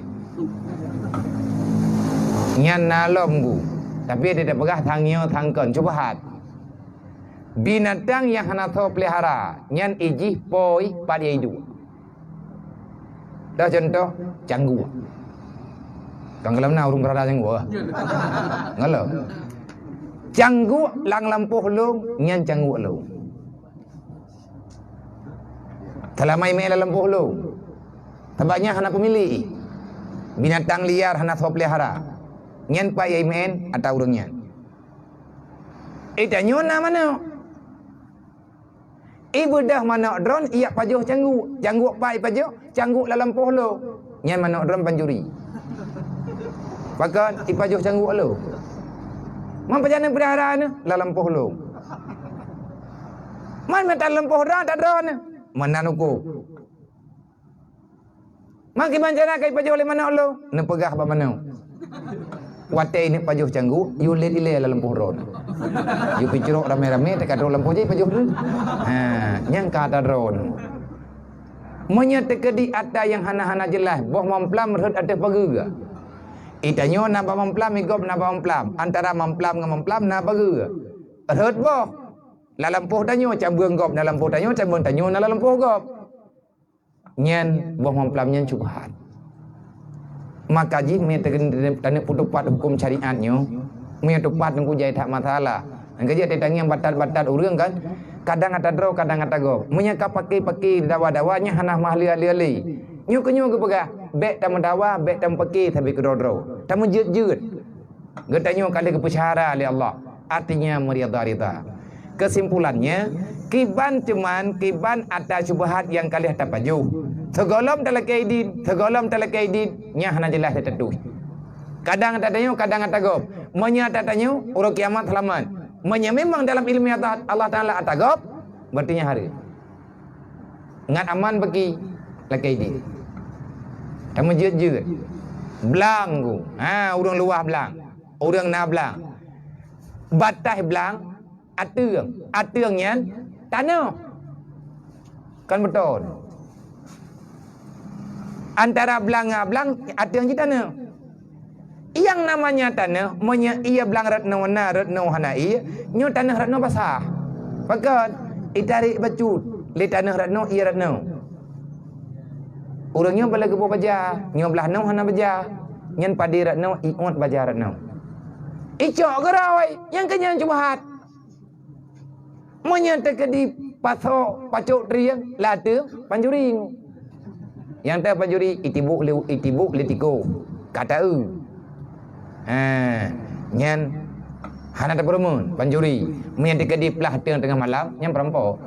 Speaker 2: nyan nalom gu tapi dia pegah thangyo thangkon cubahat binatang yang hana tho pelihara nyan ijih poi pada hidup dah contoh canggu kanggalam na urung berada canggu ngalo canggu lang lampuh long nyan canggu long Telah main dalam pohlo. Tabaknya hana pemilik. Binatang liar hana so pelihara. Nyen pa yai men atau urangnya. Itanyo na mana? Ibu dah mana drone ia pajuh canggu. Canggu pai pajuh, canggu dalam pohlo. Nyen mana drone panjuri. Pakan ipajuh canggu lo. Man pajana pelihara ni dalam pohlo. Man mata dalam pohlo tak drone. Mana nuku. Man kibancana kai pajuh le mana lo? Ne pegah ba mana? Wate ini pajuh canggu, you let ile dalam pohlo. You picurok rame-rame tak ada dalam pohlo pajuh tu. Nyang kata drone. Menyetekedi ada yang hana-hana jelas, boh mamplam merhut ada paguga. Itanyo na ba mamplam igop na ba mamplam, antara mamplam dengan mamplam na paguga. Merhut boh. Dalam poh tanyo cambuang gop dalam poh tanyo cambuang tanyo na dalam poh gop. Nyen boh mamplam nyen subhat. Maka ji me tane putupat hukum syariatnyo, me tupat nungku jai tak masalah. Angka je tetang yang batat-batat urang kan. Kadang ada draw, kadang ada gop. Menyaka pakai dawa-dawanya hanah mahli-ali. Nyu ke pegah. Bek tam dawa, bek tam pakai tapi ke draw. Tam jeut-jeut. Getanyo kali ke pesyara oleh Allah. Artinya meriada-rida. Kesimpulannya, kiban ada syubhat yang kali tak pajuh. Segolom talakaidin, nya hana jelas tertentu. Kadang tatanyo, kadang atagop. Menyatatanyo urang kiamat selamat. Memang dalam ilmu Allah Ta'ala atagop, berarti hari. Ngat aman bagi lakaidin. Kamu jeut-jeut. Belang ku. Urang luah belang. Urang na belang. Batas belang Atungnya tanah. Kan betul. Antara belang atung je tanah. Yang namanya tanah, ia belang ratno hanai, nyu tanah ratno basah. Pakat itarik bacut, le tanah ratno ia ratno. Urangnya bala gepo baja, nyu belah no hana baja. Nyen padi ratno iot baja ratno. Icok gerawai, yang kenyang cubahat. Menyatakan di pacok riang lata panjuring. Yang tak panjuri itibuk letiko kata nyan hana tak perumun panjuri menyatakan di pelah tengah malam yang perampok.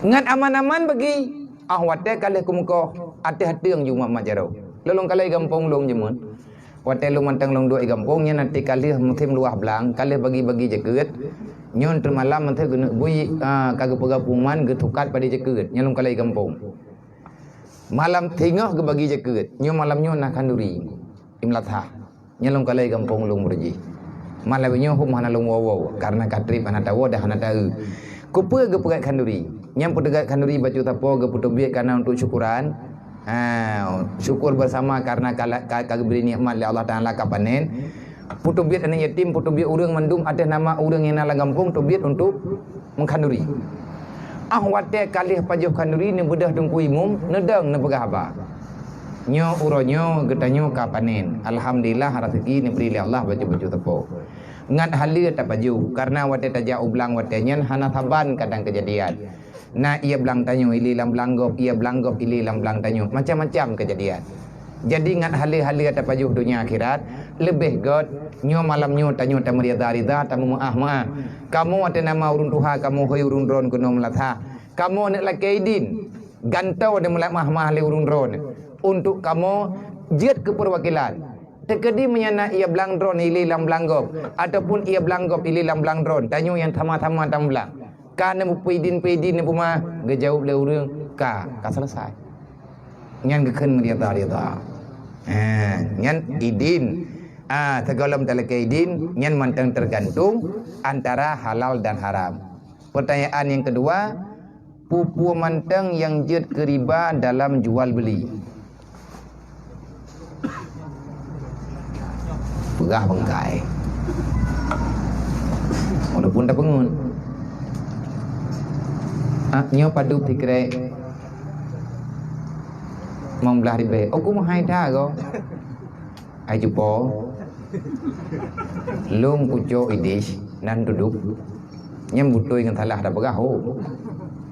Speaker 2: Ngan aman-aman bagi wate kali kumuko hati-hati yang jumlah majaro. Lolong kali gampung long jemun. Wate lu mantang long dua gampungnya nanti kali musim luah belang kali bagi-bagi jekeut nyon termalam nanti guna bui kagak pegapungan getukat pada jekeut nyalung kali gampung malam tengah ke bagi jekeut nyon malam nyon nak kanduri imlatha nyalung kali gampung long berji malam nyon hum hana long wow karena katrip hana tahu dah hana tahu kupe ke pegat kanduri nyam pegat kanduri baju tapo ke putubiat karena untuk syukuran syukur bersama karena kagak beri nikmat oleh Allah Ta'ala kapanen putubiat anak yatim putubiat urang mandum ada nama urang yang dalam kampung tubiat untuk mengkanduri wate kalih pajuh kanduri ni bedah dengku imum nedang ne pegah ba nyo uronyo getanyo kapanen alhamdulillah rezeki ni beri oleh Allah baju-baju tepo ngat halia tak pajuh karena wate tajak ublang wate nyen hana saban kadang kejadian. Nah ia belang tanyo ili lam belanggop ia belanggop ili lam belang tanyo macam-macam kejadian. Jadi ngat hali-hali ada pajuh dunia akhirat lebih god nyo malam nyo tanyo tamrida-rida tamu maah kamu ada nama urun tuha kamu hoy urun ron kuno melatha kamu nak lakaidin gantau ada mulak mah le urun ron untuk kamu jet ke perwakilan tekedi menyana ia belang ron ili lam belanggop ataupun ia belanggop ili lam belang ron tanyo yang tama-tama tam belang kan mu pedin ni puma gejauh le urang ka selesai nyan geken rida nyan idin segala talaka idin nyan mantang tergantung antara halal dan haram. Pertanyaan yang kedua, pupu mantang yang jet ke riba dalam jual beli. Pegah bengkai walaupun tak pengun nyo padu pikre membelah ribe aku mau hai dah go ai jupo lung kuco idish nan duduk Nyambutoi dengan salah dah pegah oh.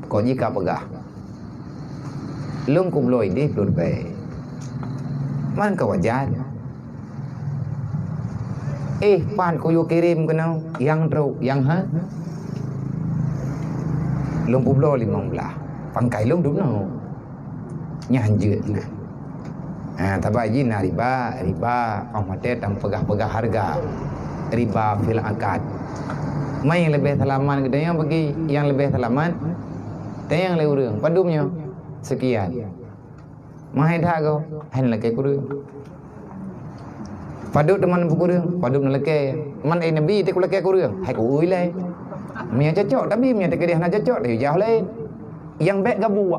Speaker 2: Kau jika pegah. Lung kubloi deh belum baik. Man kau wajar. Pan kau yo kirim kena yang teruk yang ha. Lung kublo 15. Pangkai lung duk no. Nyanjut nah. Tabaji na riba pamate tam pegah-pegah harga. Riba fil akad. Mai yang lebih salaman kita yang bagi yang lebih salaman dan yang lebih urang padumnya sekian. Mahai dah kau han leke kurang. Paduk teman kurang, paduk nak leke. Man nabi te ku leke kurang. Hai ku ui lai. Mia cocok tapi mia te kedih nak cocok dia jauh lain. Yang baik gabu.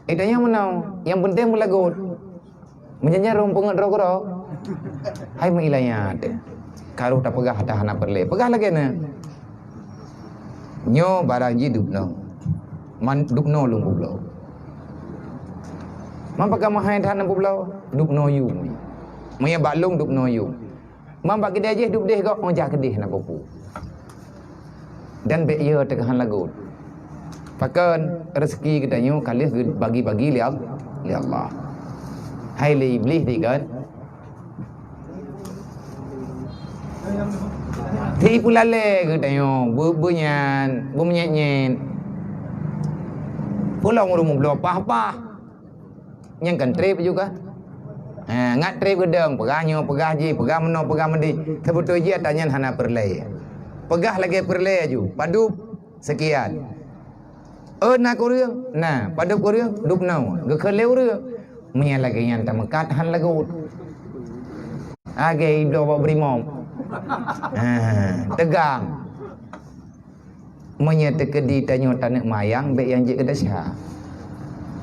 Speaker 2: Yang menau, yang penting melagut. Menjanya rompungan rokro. Hai mailayat. Karuh tak pegah dah nak perle. Pegah lagi na. Nyo barang ji dupno. Man dupno lung publo. Man pakai mahai dah nak publo, dupno yu. Maya balung dupno yu. Man pak kedai je dup deh kok ngajak kedih nak pupu. Dan be ye tegahan lagu. Pakan rezeki kita nyo kali bagi-bagi li Allah. Hai li iblis dikan. Thì pula le ke tayo bunyan bumenyen pulang rumah belum apa yang kan trip juga ngat trip gedeng pegahnya pegah ji pegah meno pegah mandi sebetul je tanya hana perle pegah lagi perle ju padu sekian nak kurang nah padu kurang dup nau ge keleu re menyen lagi yang tamekat han lagut age do brimom tegang menyetekedi tanyo tanek mayang be yang je kedah syah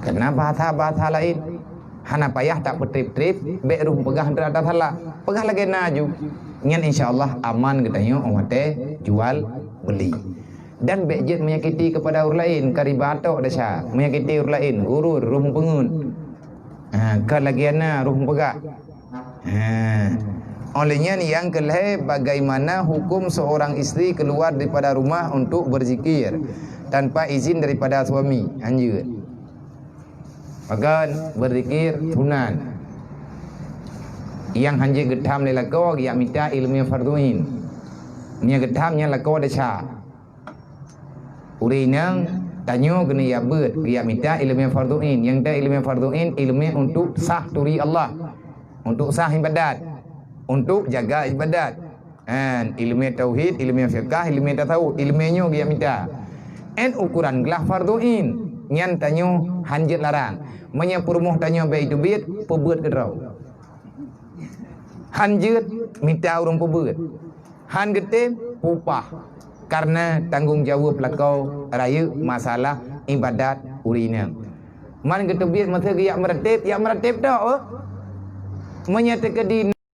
Speaker 2: kena bahasa lain hana payah tak petrip-trip be rum pegah ada salah pegah lagi naju ngan insyaallah aman ketanyo omate jual beli dan be je menyakiti kepada orang lain karibato dah syah menyakiti orang lain gurur rum pengun kalagiana rum pegah olehnya ni yang kelih bagaimana hukum seorang istri keluar daripada rumah untuk berzikir tanpa izin daripada suami anjur. Bahkan berzikir sunan. Yang hanya getam le lako yang minta ilmu farduin. Nya getamnya lako desha. Urinang tanyo kena ya beut yang minta ilmu farduin. Yang tak ilmu farduin ilmu untuk sah turi Allah. Untuk sah ibadat. Untuk jaga ibadat. Ilmu tauhid, ilmu fiqh, ilmu tasawuf, ilmunya dia minta. Ukuran gelah farduin. Nyan tanyo hanjit larang. Menyapurmuh tanyo baik itu bit, pebuat kedrau. Hanjit minta orang pebuat. Han getem upah. Karena tanggung jawab lakau raya masalah ibadat urina. Man getebit masa yak meratib dak. Menyatakan di